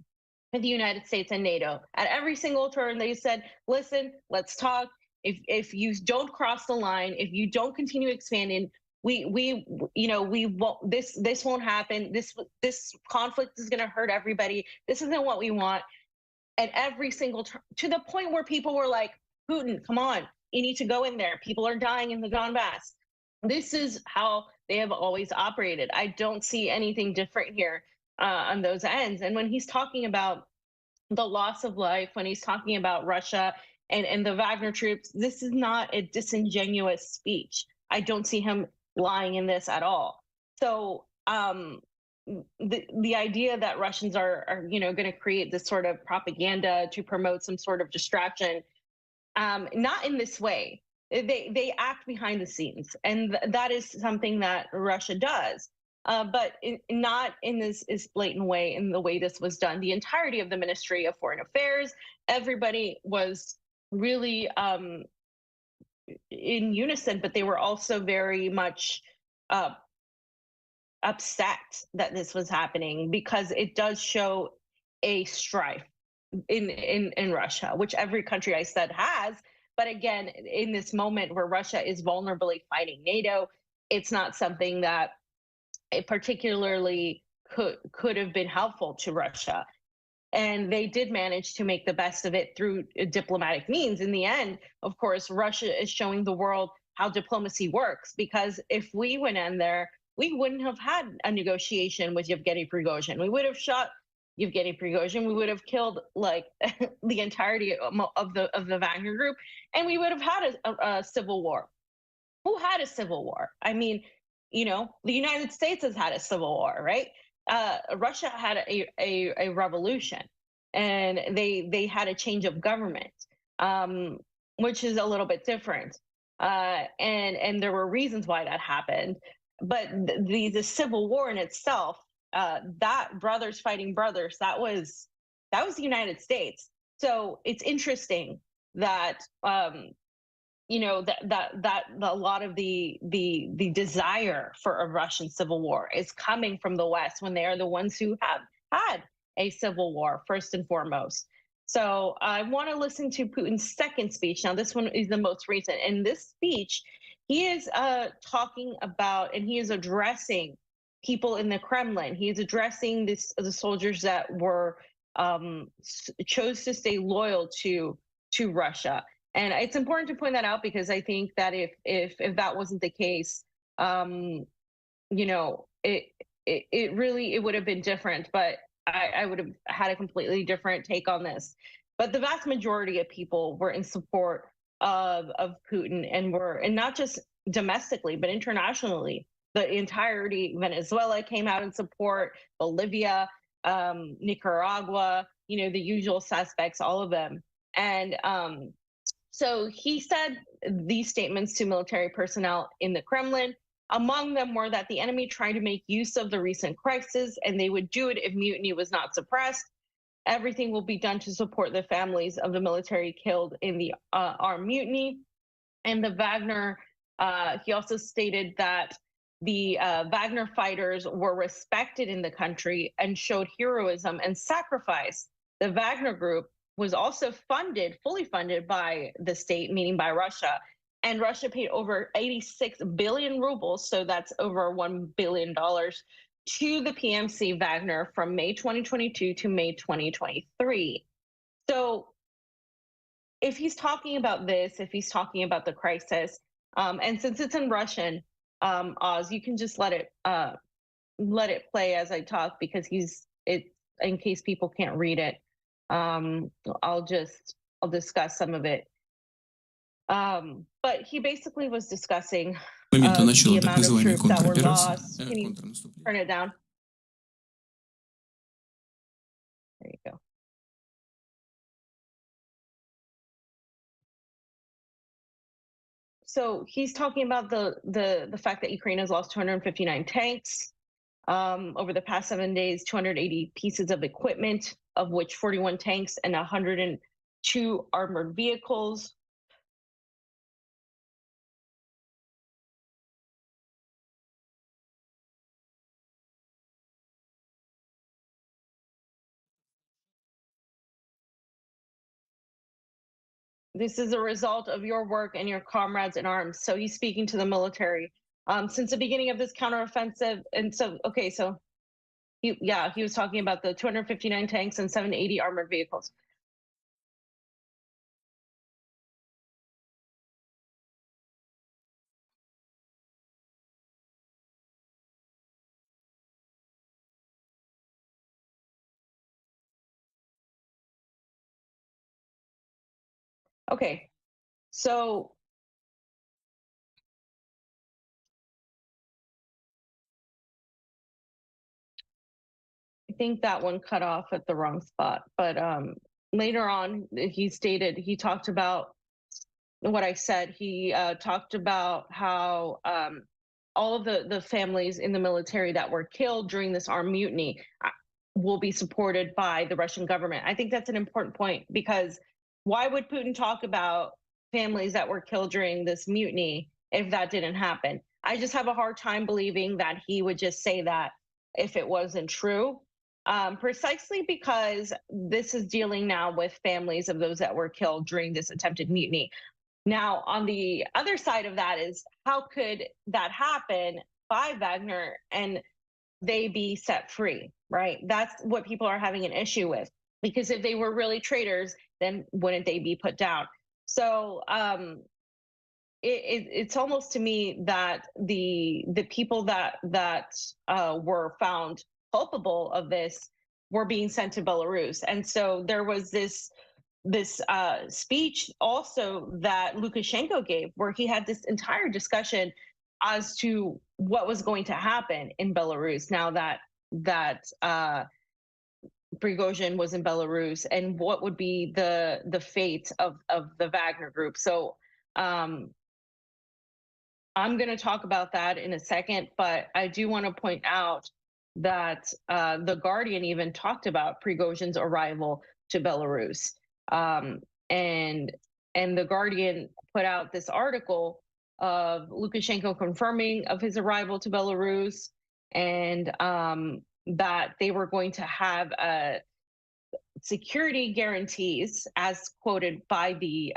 with the United States and NATO. At every single turn, they said, listen, let's talk. If you don't cross the line, if you don't continue expanding, we won't, this won't happen. This conflict is going to hurt everybody. This isn't what we want. At every single turn, to the point where people were like, Putin, come on, you need to go in there. People are dying in the Donbass. This is how they have always operated. I don't see anything different here on those ends. And when he's talking about the loss of life, when he's talking about Russia and the Wagner troops, this is not a disingenuous speech. I don't see him lying in this at all. So the idea that Russians are going to create this sort of propaganda to promote some sort of distraction, not in this way. They act behind the scenes, and that is something that Russia does. But not in this blatant way, in the way this was done. The entirety of the Ministry of Foreign Affairs, everybody was really in unison, but they were also very much upset that this was happening because it does show a strife in Russia, which every country I said has. But again, in this moment where Russia is vulnerably fighting NATO, it's not something that it particularly could have been helpful to Russia. And they did manage to make the best of it through diplomatic means. In the end, of course, Russia is showing the world how diplomacy works, because if we went in there, we wouldn't have had a negotiation with Yevgeny Prigozhin. We would have shot Yevgeny Prigozhin. We would have killed like the entirety of the Wagner group, and we would have had a civil war. Who had a civil war? I mean, the United States has had a civil war, right? Russia had a revolution, and they had a change of government, which is a little bit different. And there were reasons why that happened, but the civil war in itself, that brothers fighting brothers, that was the United States. So it's interesting that that a lot of the desire for a Russian civil war is coming from the West, when they are the ones who have had a civil war first and foremost. So I want to listen to Putin's second speech. Now, this one is the most recent. In this speech, he is talking about, and he is addressing people in the Kremlin. He is addressing the soldiers that were chose to stay loyal to Russia. And it's important to point that out, because I think that if that wasn't the case, it would have been different. But I would have had a completely different take on this. But the vast majority of people were in support of Putin, and not just domestically, but internationally. The entirety, Venezuela came out in support, Bolivia, Nicaragua, the usual suspects, all of them. And so he said these statements to military personnel in the Kremlin. Among them were that the enemy tried to make use of the recent crisis, and they would do it if mutiny was not suppressed. Everything will be done to support the families of the military killed in the armed mutiny. And the Wagner, he also stated that the Wagner fighters were respected in the country and showed heroism and sacrifice. The Wagner group was also fully funded by the state, meaning by Russia. And Russia paid over 86 billion rubles, so that's over $1 billion, to the PMC Wagner from May 2022 to May 2023. So if he's talking about this, if he's talking about the crisis, and since it's in Russian, Oz, you can just let it play as I talk, because in case people can't read it. I'll discuss some of it. But he basically was discussing the amount of troops that were lost. Can you turn it down? There you go. So he's talking about the fact that Ukraine has lost 259 tanks over the past 7 days, 280 pieces of equipment, of which 41 tanks and 102 armored vehicles. This is a result of your work and your comrades in arms. So he's speaking to the military. Since the beginning of this counteroffensive, and so, okay, so he was talking about the 259 tanks and 780 armored vehicles. Okay, so I think that one cut off at the wrong spot, but later on he talked about what I said. He talked about how all of the families in the military that were killed during this armed mutiny will be supported by the Russian government. I think that's an important point, because why would Putin talk about families that were killed during this mutiny if that didn't happen? I just have a hard time believing that he would just say that if it wasn't true. Precisely because this is dealing now with families of those that were killed during this attempted mutiny. Now, on the other side of that is how could that happen by Wagner and they be set free, right? That's what people are having an issue with. Because if they were really traitors, then wouldn't they be put down? So it's almost to me that the people that were found culpable of this were being sent to Belarus, and so there was this speech also that Lukashenko gave, where he had this entire discussion as to what was going to happen in Belarus now that Prigozhin was in Belarus, and what would be the fate of the Wagner group. So I'm going to talk about that in a second, but I do want to point out that the Guardian even talked about Prigozhin's arrival to Belarus, and the Guardian put out this article of Lukashenko confirming of his arrival to Belarus, and that they were going to have security guarantees, as quoted by the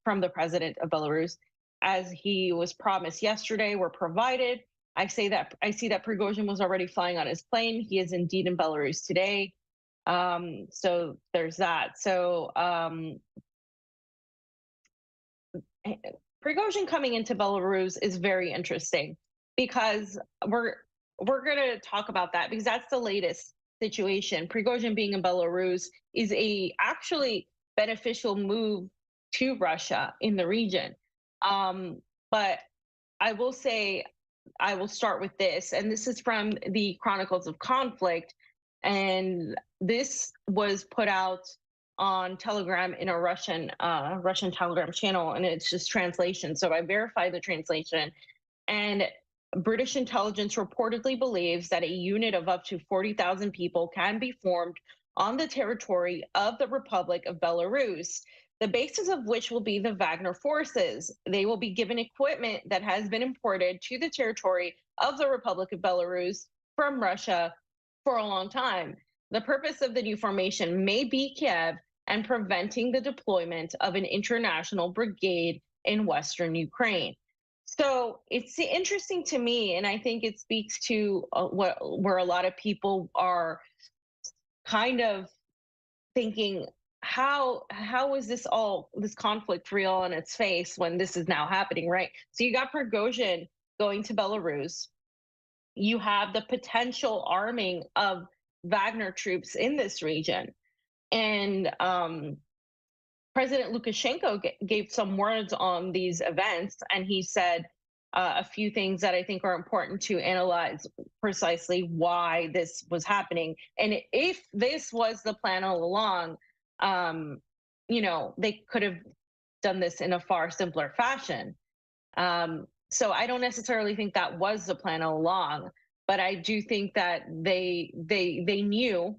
from the president of Belarus, as he was promised yesterday, were provided. I see that Prigozhin was already flying on his plane. He is indeed in Belarus today. So there's that. So Prigozhin coming into Belarus is very interesting because we're going to talk about that because that's the latest situation. Prigozhin being in Belarus is a actually beneficial move to Russia in the region. But I will say, I will start with this, and this is from the Chronicles of Conflict, and this was put out on Telegram in a Russian Telegram channel, and it's just translation. So I verified the translation, and British intelligence reportedly believes that a unit of up to 40,000 people can be formed on the territory of the Republic of Belarus, the basis of which will be the Wagner forces. They will be given equipment that has been imported to the territory of the Republic of Belarus from Russia for a long time. The purpose of the new formation may be Kiev and preventing the deployment of an international brigade in Western Ukraine. So it's interesting to me, and I think it speaks to where a lot of people are kind of thinking, how is this conflict real on its face when this is now happening, right? So you got Prigozhin going to Belarus. You have the potential arming of Wagner troops in this region, and President Lukashenko gave some words on these events, and he said a few things that I think are important to analyze precisely why this was happening. And if this was the plan all along, they could have done this in a far simpler fashion. So I don't necessarily think that was the plan all along, but I do think that they knew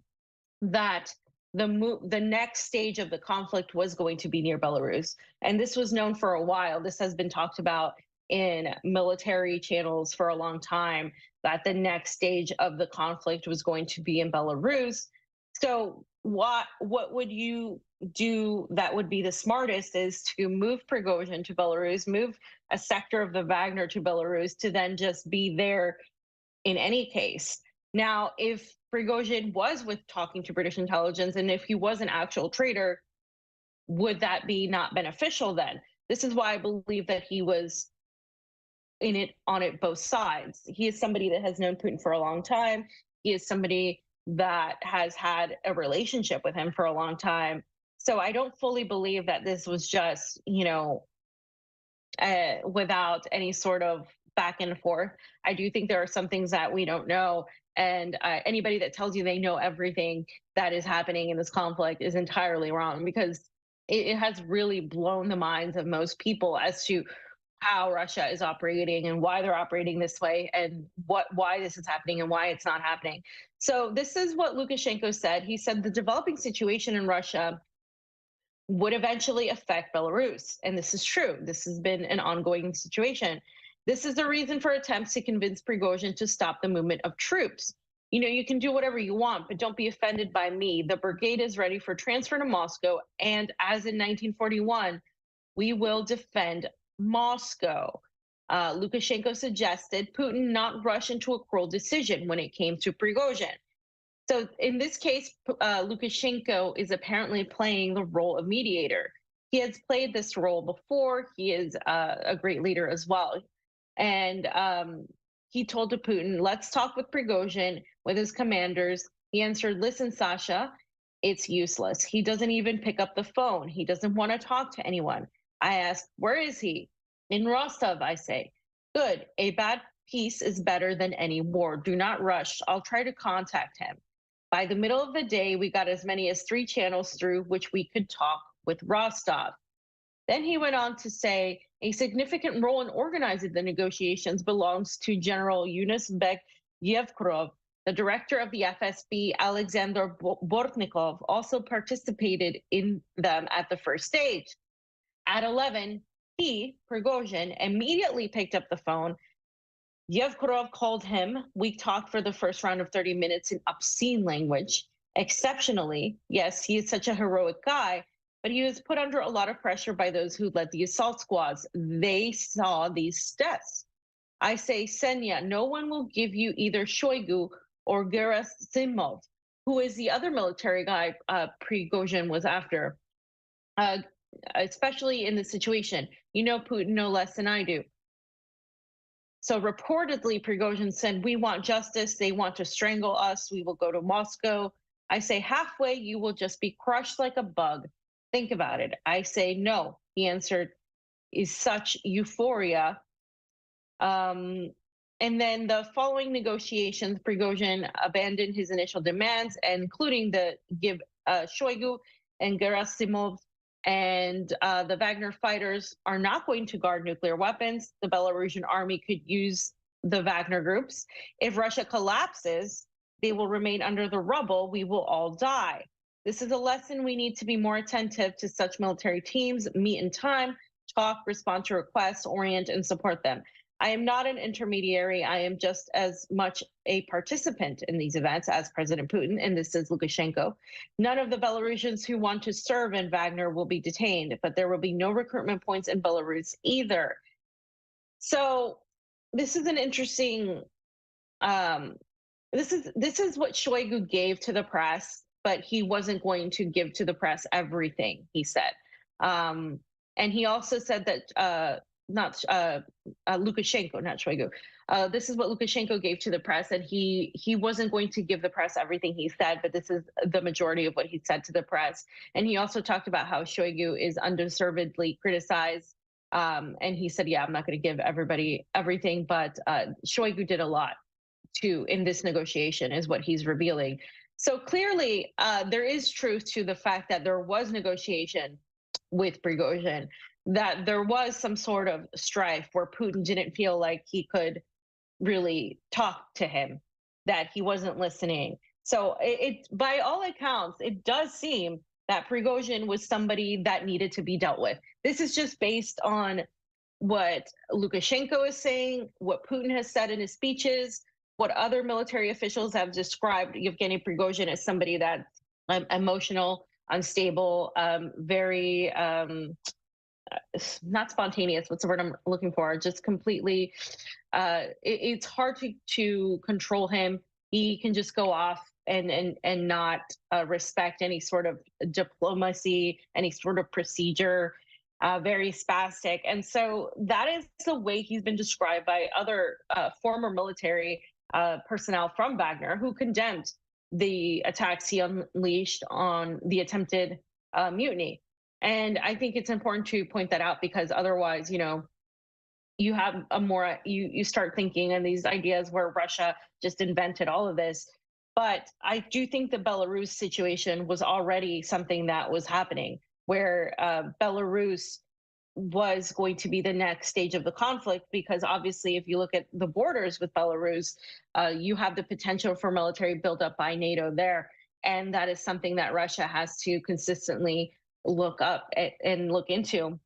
that the next stage of the conflict was going to be near Belarus. And this was known for a while. This has been talked about in military channels for a long time, that the next stage of the conflict was going to be in Belarus. So what would you do that would be the smartest is to move Prigozhin to Belarus, move a sector of the Wagner to Belarus to then just be there in any case. Now, if Prigozhin was with talking to British intelligence, and if he was an actual traitor, would that be not beneficial then? This is why I believe that he was on it both sides. He is somebody that has known Putin for a long time. He is somebody that has had a relationship with him for a long time. So I don't fully believe that this was just, without any sort of back and forth. I do think there are some things that we don't know. And anybody that tells you they know everything that is happening in this conflict is entirely wrong, because it has really blown the minds of most people as to how Russia is operating and why they're operating this way and why this is happening and why it's not happening. So this is what Lukashenko said. He said the developing situation in Russia would eventually affect Belarus. And this is true. This has been an ongoing situation. This is the reason for attempts to convince Prigozhin to stop the movement of troops. You can do whatever you want, but don't be offended by me. The brigade is ready for transfer to Moscow, and as in 1941, we will defend Moscow. Lukashenko suggested Putin not rush into a cruel decision when it came to Prigozhin. So in this case, Lukashenko is apparently playing the role of mediator. He has played this role before. He is a great leader as well. And he told to Putin, let's talk with Prigozhin, with his commanders. He answered, listen, Sasha, it's useless. He doesn't even pick up the phone. He doesn't want to talk to anyone. I asked, where is he? In Rostov, I say. Good. A bad peace is better than any war. Do not rush. I'll try to contact him. By the middle of the day, we got as many as 3 channels through which we could talk with Rostov. Then he went on to say, a significant role in organizing the negotiations belongs to General Yunus Bek Yevkurov. The director of the FSB, Alexander Bortnikov, also participated in them at the first stage. At 11, he, Prigozhin, immediately picked up the phone. Yevkurov called him. We talked for the first round of 30 minutes in obscene language. Exceptionally, yes, he is such a heroic guy, but he was put under a lot of pressure by those who led the assault squads. They saw these steps. I say, Senya, no one will give you either Shoigu or Gerasimov, who is the other military guy Prigozhin was after, especially in this situation. You know Putin no less than I do. So reportedly, Prigozhin said, we want justice. They want to strangle us. We will go to Moscow. I say, halfway, you will just be crushed like a bug. Think about it. I say, no. He answered, is such euphoria. And then the following negotiations, Prigozhin abandoned his initial demands, including the give Shoigu and Gerasimov, and the Wagner fighters are not going to guard nuclear weapons. The Belarusian army could use the Wagner groups. If Russia collapses, they will remain under the rubble. We will all die. This is a lesson. We need to be more attentive to such military teams, meet in time, talk, respond to requests, orient, and support them. I am not an intermediary. I am just as much a participant in these events as President Putin, and this is Lukashenko. None of the Belarusians who want to serve in Wagner will be detained, but there will be no recruitment points in Belarus either. So this is an interesting, this is what Shoigu gave to the press, but he wasn't going to give to the press everything, he said. And he also said that, Lukashenko, not Shoigu. This is what Lukashenko gave to the press, and he wasn't going to give the press everything he said, but this is the majority of what he said to the press. And he also talked about how Shoigu is undeservedly criticized. And he said, yeah, I'm not going to give everybody everything, but Shoigu did a lot too in this negotiation, is what he's revealing. So clearly, there is truth to the fact that there was negotiation with Prigozhin, that there was some sort of strife where Putin didn't feel like he could really talk to him, that he wasn't listening. So it by all accounts, it does seem that Prigozhin was somebody that needed to be dealt with. This is just based on what Lukashenko is saying, what Putin has said in his speeches, what other military officials have described Yevgeny Prigozhin as somebody that's emotional, unstable, very not spontaneous. What's the word I'm looking for? Just completely. It's hard to control him. He can just go off and not respect any sort of diplomacy, any sort of procedure. Very spastic, and so that is the way he's been described by other former military personnel from Wagner, who condemned the attacks he unleashed on the attempted mutiny. And I think it's important to point that out, because otherwise, you have a more, you start thinking in these ideas where Russia just invented all of this. But I do think the Belarus situation was already something that was happening, where Belarus was going to be the next stage of the conflict, because obviously if you look at the borders with Belarus, you have the potential for military buildup by NATO there. And that is something that Russia has to consistently look up and look into.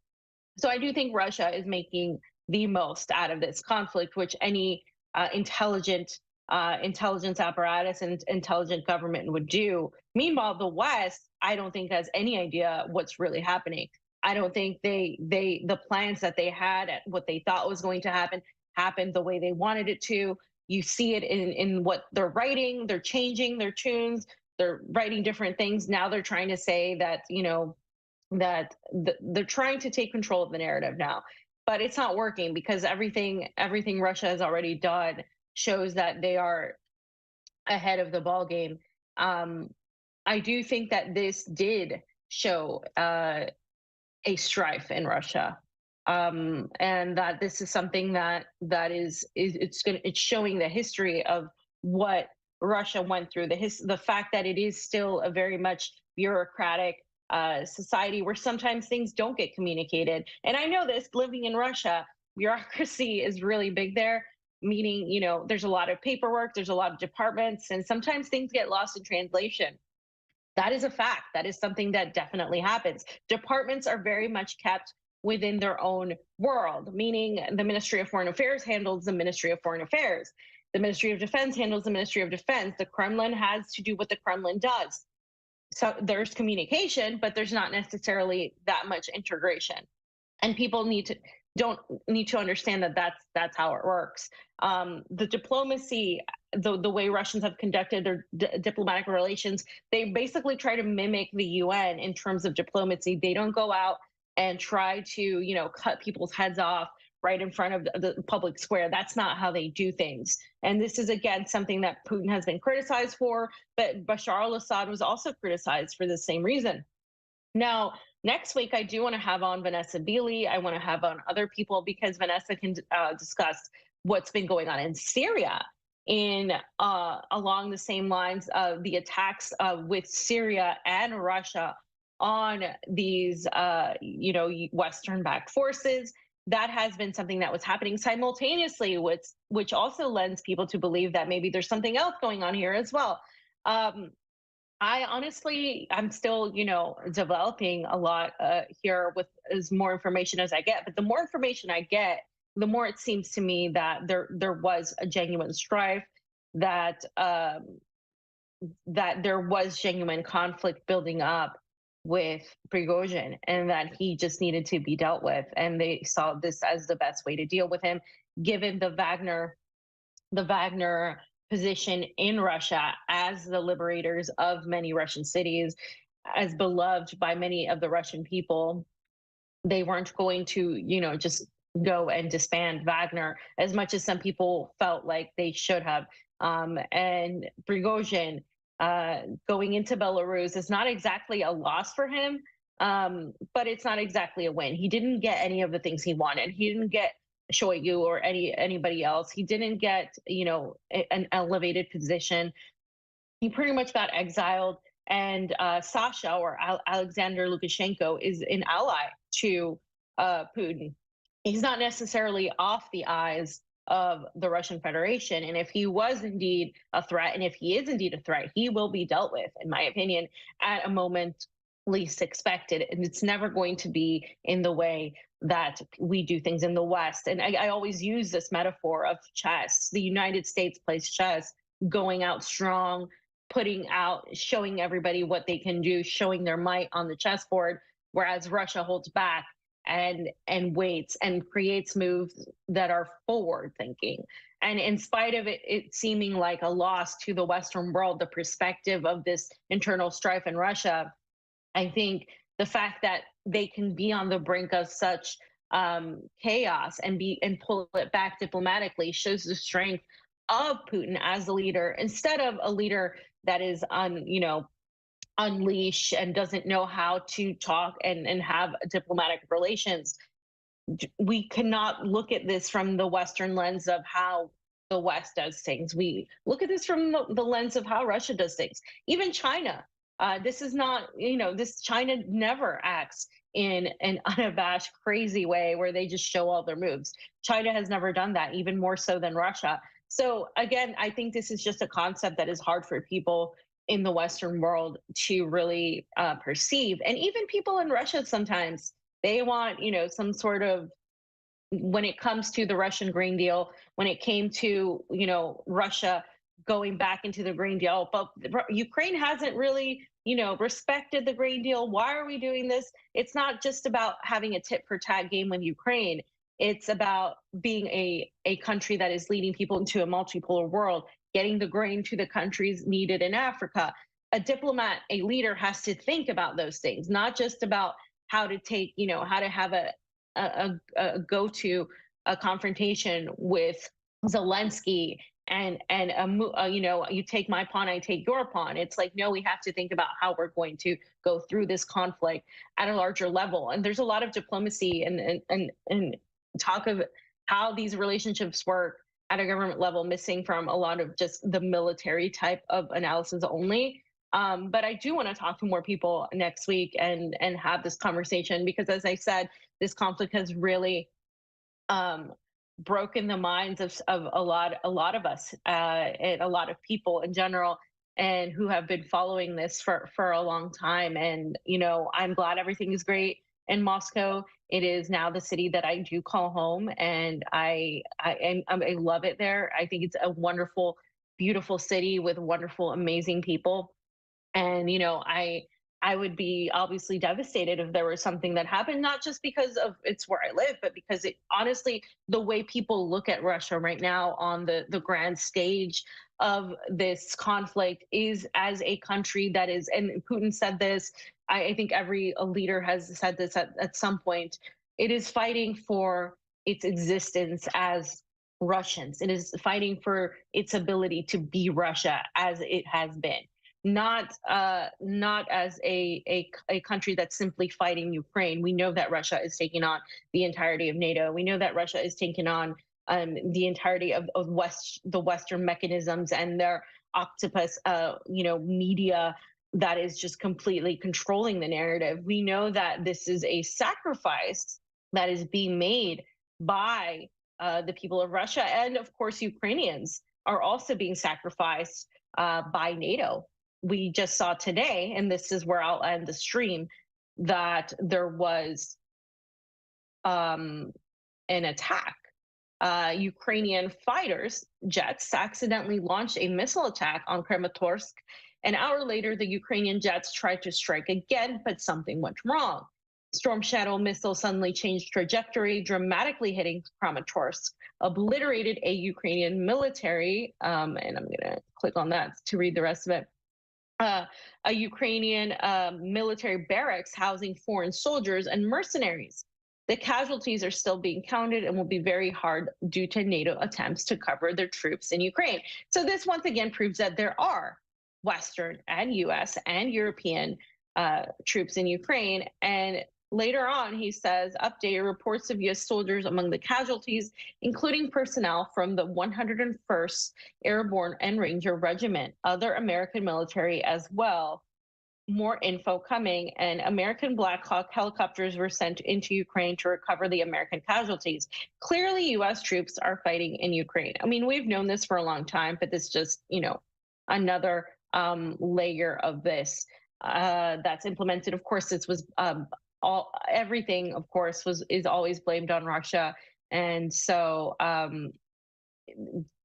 So I do think Russia is making the most out of this conflict, which any intelligence apparatus and intelligent government would do. Meanwhile, the West, I don't think has any idea what's really happening. I don't think the plans that they had, what they thought was going to happen, happened the way they wanted it to. You see it in what they're writing. They're changing their tunes. They're writing different things. Now they're trying to say that, they're trying to take control of the narrative now, but it's not working because everything Russia has already done shows that they are ahead of the ball game. I do think that this did show a strife in Russia, and that this is something that is it's showing the history of what Russia went through, the fact that it is still a very much bureaucratic society where sometimes things don't get communicated. And I know this, living in Russia, bureaucracy is really big there, meaning, there's a lot of paperwork, there's a lot of departments, and sometimes things get lost in translation. That is a fact. That is something that definitely happens. Departments are very much kept within their own world, meaning the Ministry of Foreign Affairs handles the Ministry of Foreign Affairs. The Ministry of Defense handles the Ministry of Defense. The Kremlin has to do what the Kremlin does. So there's communication, but there's not necessarily that much integration. And people don't need to understand that that's how it works. The diplomacy, the way Russians have conducted their diplomatic relations, they basically try to mimic the UN in terms of diplomacy. They don't go out and try to, cut people's heads off right in front of the public square. That's not how they do things. And this is, again, something that Putin has been criticized for, but Bashar al-Assad was also criticized for the same reason. Now, next week, I do want to have on Vanessa Beeley. I want to have on other people because Vanessa can discuss what's been going on in Syria along the same lines of the attacks with Syria and Russia on these, Western-backed forces. That has been something that was happening simultaneously, which also lends people to believe that maybe there's something else going on here as well. I'm still, developing a lot here with as more information as I get. But the more information I get, the more it seems to me that there was a genuine strife, that there was genuine conflict building up with Prigozhin, and that he just needed to be dealt with. And they saw this as the best way to deal with him, given the Wagner position in Russia as the liberators of many Russian cities, as beloved by many of the Russian people. They weren't going to, just go and disband Wagner as much as some people felt like they should have. And Prigozhin going into Belarus is not exactly a loss for him, but it's not exactly a win. He didn't get any of the things he wanted. He didn't get Shoigu or anybody else. He didn't get, an elevated position. He pretty much got exiled. And Sasha, or Alexander Lukashenko, is an ally to Putin. He's not necessarily off the eyes of the Russian Federation. And if he was indeed a threat, and if he is indeed a threat, he will be dealt with, in my opinion, at a moment least expected. And it's never going to be in the way that we do things in the West. And I always use this metaphor of chess. The United States plays chess, going out strong, showing everybody what they can do, showing their might on the chessboard, whereas Russia holds back and waits and creates moves that are forward thinking. And in spite of it seeming like a loss to the Western world, the perspective of this internal strife in Russia, I think the fact that they can be on the brink of such chaos and pull it back diplomatically shows the strength of Putin as a leader, instead of a leader that is unleash and doesn't know how to talk and have diplomatic relations. We cannot look at this from the Western lens of how the West does things. We look at this from the lens of how Russia does things. Even China. This is not, China never acts in an unabashed, crazy way where they just show all their moves. China has never done that, even more so than Russia. So again, I think this is just a concept that is hard for people in the Western world to really perceive. And even people in Russia, sometimes they want, some sort of when it comes to the Russian Green Deal, when it came to, Russia going back into the Green Deal, but Ukraine hasn't really, respected the Green Deal. Why are we doing this? It's not just about having a tit for tat game with Ukraine. It's about being a country that is leading people into a multipolar world, getting the grain to the countries needed in Africa. A diplomat, a leader has to think about those things, not just about how to take, how to have a go to a confrontation with Zelensky and you take my pawn, I take your pawn. It's like, no, we have to think about how we're going to go through this conflict at a larger level. And there's a lot of diplomacy and talk of how these relationships work at a government level missing from a lot of just the military type of analysis only. But I do want to talk to more people next week and have this conversation because, as I said, this conflict has really broken the minds of a lot of us and a lot of people in general, and who have been following this for a long time. And I'm glad everything is great in Moscow. It is now the city that I do call home, and I love it there. I think it's a wonderful, beautiful city with wonderful, amazing people. And I would be obviously devastated if there was something that happened, not just because of it's where I live, but because it honestly, the way people look at Russia right now on the grand stage of this conflict is as a country that is, and Putin said this, I think every leader has said this at some point, it is fighting for its existence as Russians. It is fighting for its ability to be Russia as it has been. Not as a country that's simply fighting Ukraine. We know that Russia is taking on the entirety of NATO. We know that Russia is taking on the entirety of the Western mechanisms and their octopus, media that is just completely controlling the narrative. We know that this is a sacrifice that is being made by the people of Russia, and of course, Ukrainians are also being sacrificed by NATO. We just saw today, and this is where I'll end the stream, that there was an attack. Ukrainian fighters jets accidentally launched a missile attack on Kramatorsk. An hour later, the Ukrainian jets tried to strike again, but something went wrong. Storm Shadow missile suddenly changed trajectory, dramatically hitting Kramatorsk, obliterated a Ukrainian military, and I'm going to click on that to read the rest of it. A Ukrainian military barracks housing foreign soldiers and mercenaries. The casualties are still being counted and will be very hard due to NATO attempts to cover their troops in Ukraine. So this once again proves that there are Western and US and European troops in Ukraine. And later on, he says, updated reports of US soldiers among the casualties, including personnel from the 101st Airborne and Ranger Regiment, other American military as well. More info coming, and American Black Hawk helicopters were sent into Ukraine to recover the American casualties. Clearly, US troops are fighting in Ukraine. I mean, we've known this for a long time, but this just, another layer of this that's implemented. Of course, this was everything, of course, is always blamed on Russia, and so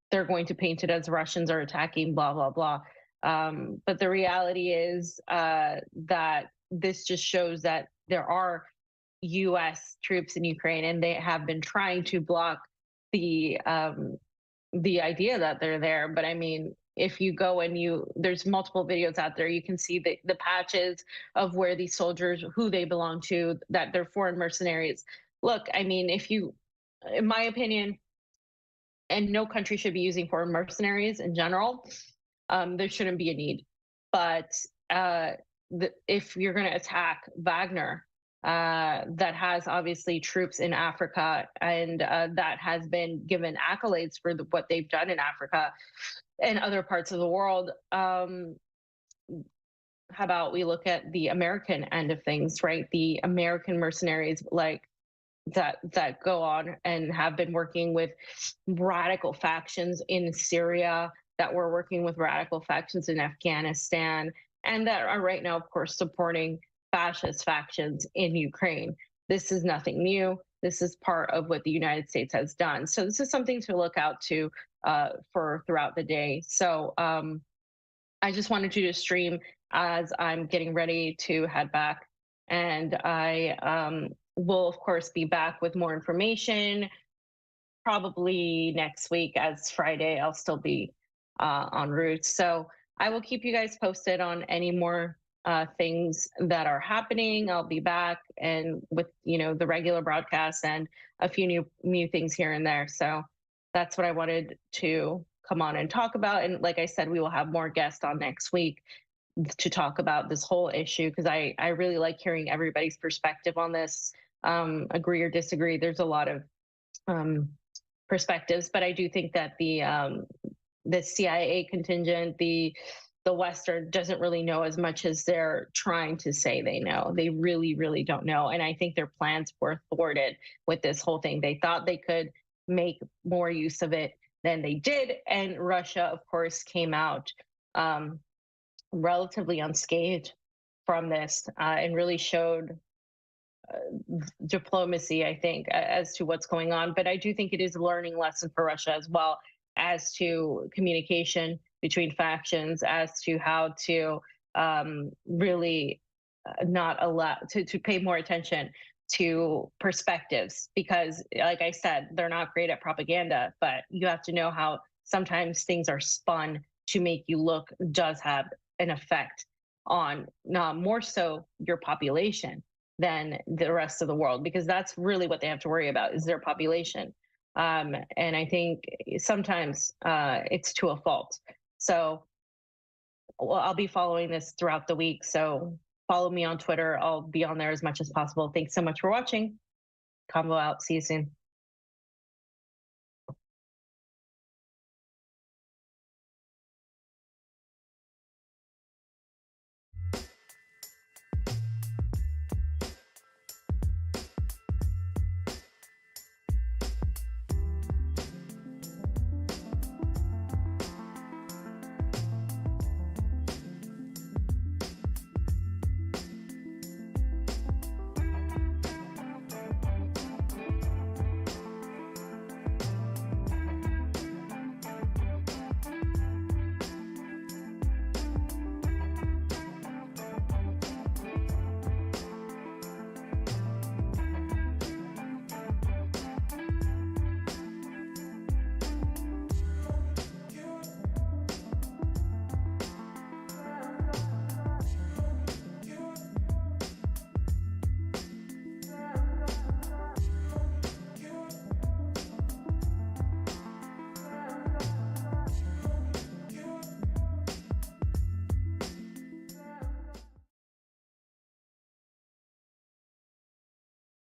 they're going to paint it as Russians are attacking, blah blah blah. But the reality is that this just shows that there are U.S. troops in Ukraine, and they have been trying to block the idea that they're there. But I mean, if you go and there's multiple videos out there, you can see the patches of where these soldiers, who they belong to, that they're foreign mercenaries. Look, I mean, in my opinion, and no country should be using foreign mercenaries in general, there shouldn't be a need. But if you're going to attack Wagner, that has obviously troops in Africa, and that has been given accolades for what they've done in Africa and other parts of the world. How about we look at the American end of things, right? The American mercenaries that go on and have been working with radical factions in Syria, that were working with radical factions in Afghanistan, and that are right now, of course, supporting fascist factions in Ukraine. This is nothing new. this is part of what the United States has done. So this is something to look out to for throughout the day. So I just wanted you to stream as I'm getting ready to head back. And I will, of course, be back with more information probably next week, as Friday I'll still be en route. So I will keep you guys posted on any more things that are happening. I'll be back and with the regular broadcast and a few new things here and there. So that's what I wanted to come on and talk about. And like I said, we will have more guests on next week to talk about this whole issue, because I really like hearing everybody's perspective on this. Agree or disagree, there's a lot of perspectives, but I do think that the CIA contingent, the Western, doesn't really know as much as they're trying to say they know. They really, really don't know. And I think their plans were thwarted with this whole thing. They thought they could make more use of it than they did. And Russia, of course, came out relatively unscathed from this and really showed diplomacy, I think, as to what's going on. But I do think it is a learning lesson for Russia as well, as to communication between factions, as to how to really not allow to pay more attention to perspectives, because like I said, they're not great at propaganda, but you have to know how sometimes things are spun to make you look does have an effect on more so your population than the rest of the world, because that's really what they have to worry about, is their population. And I think sometimes it's to a fault. So I'll be following this throughout the week. So follow me on Twitter. I'll be on there as much as possible. Thanks so much for watching. Combo out. See you soon.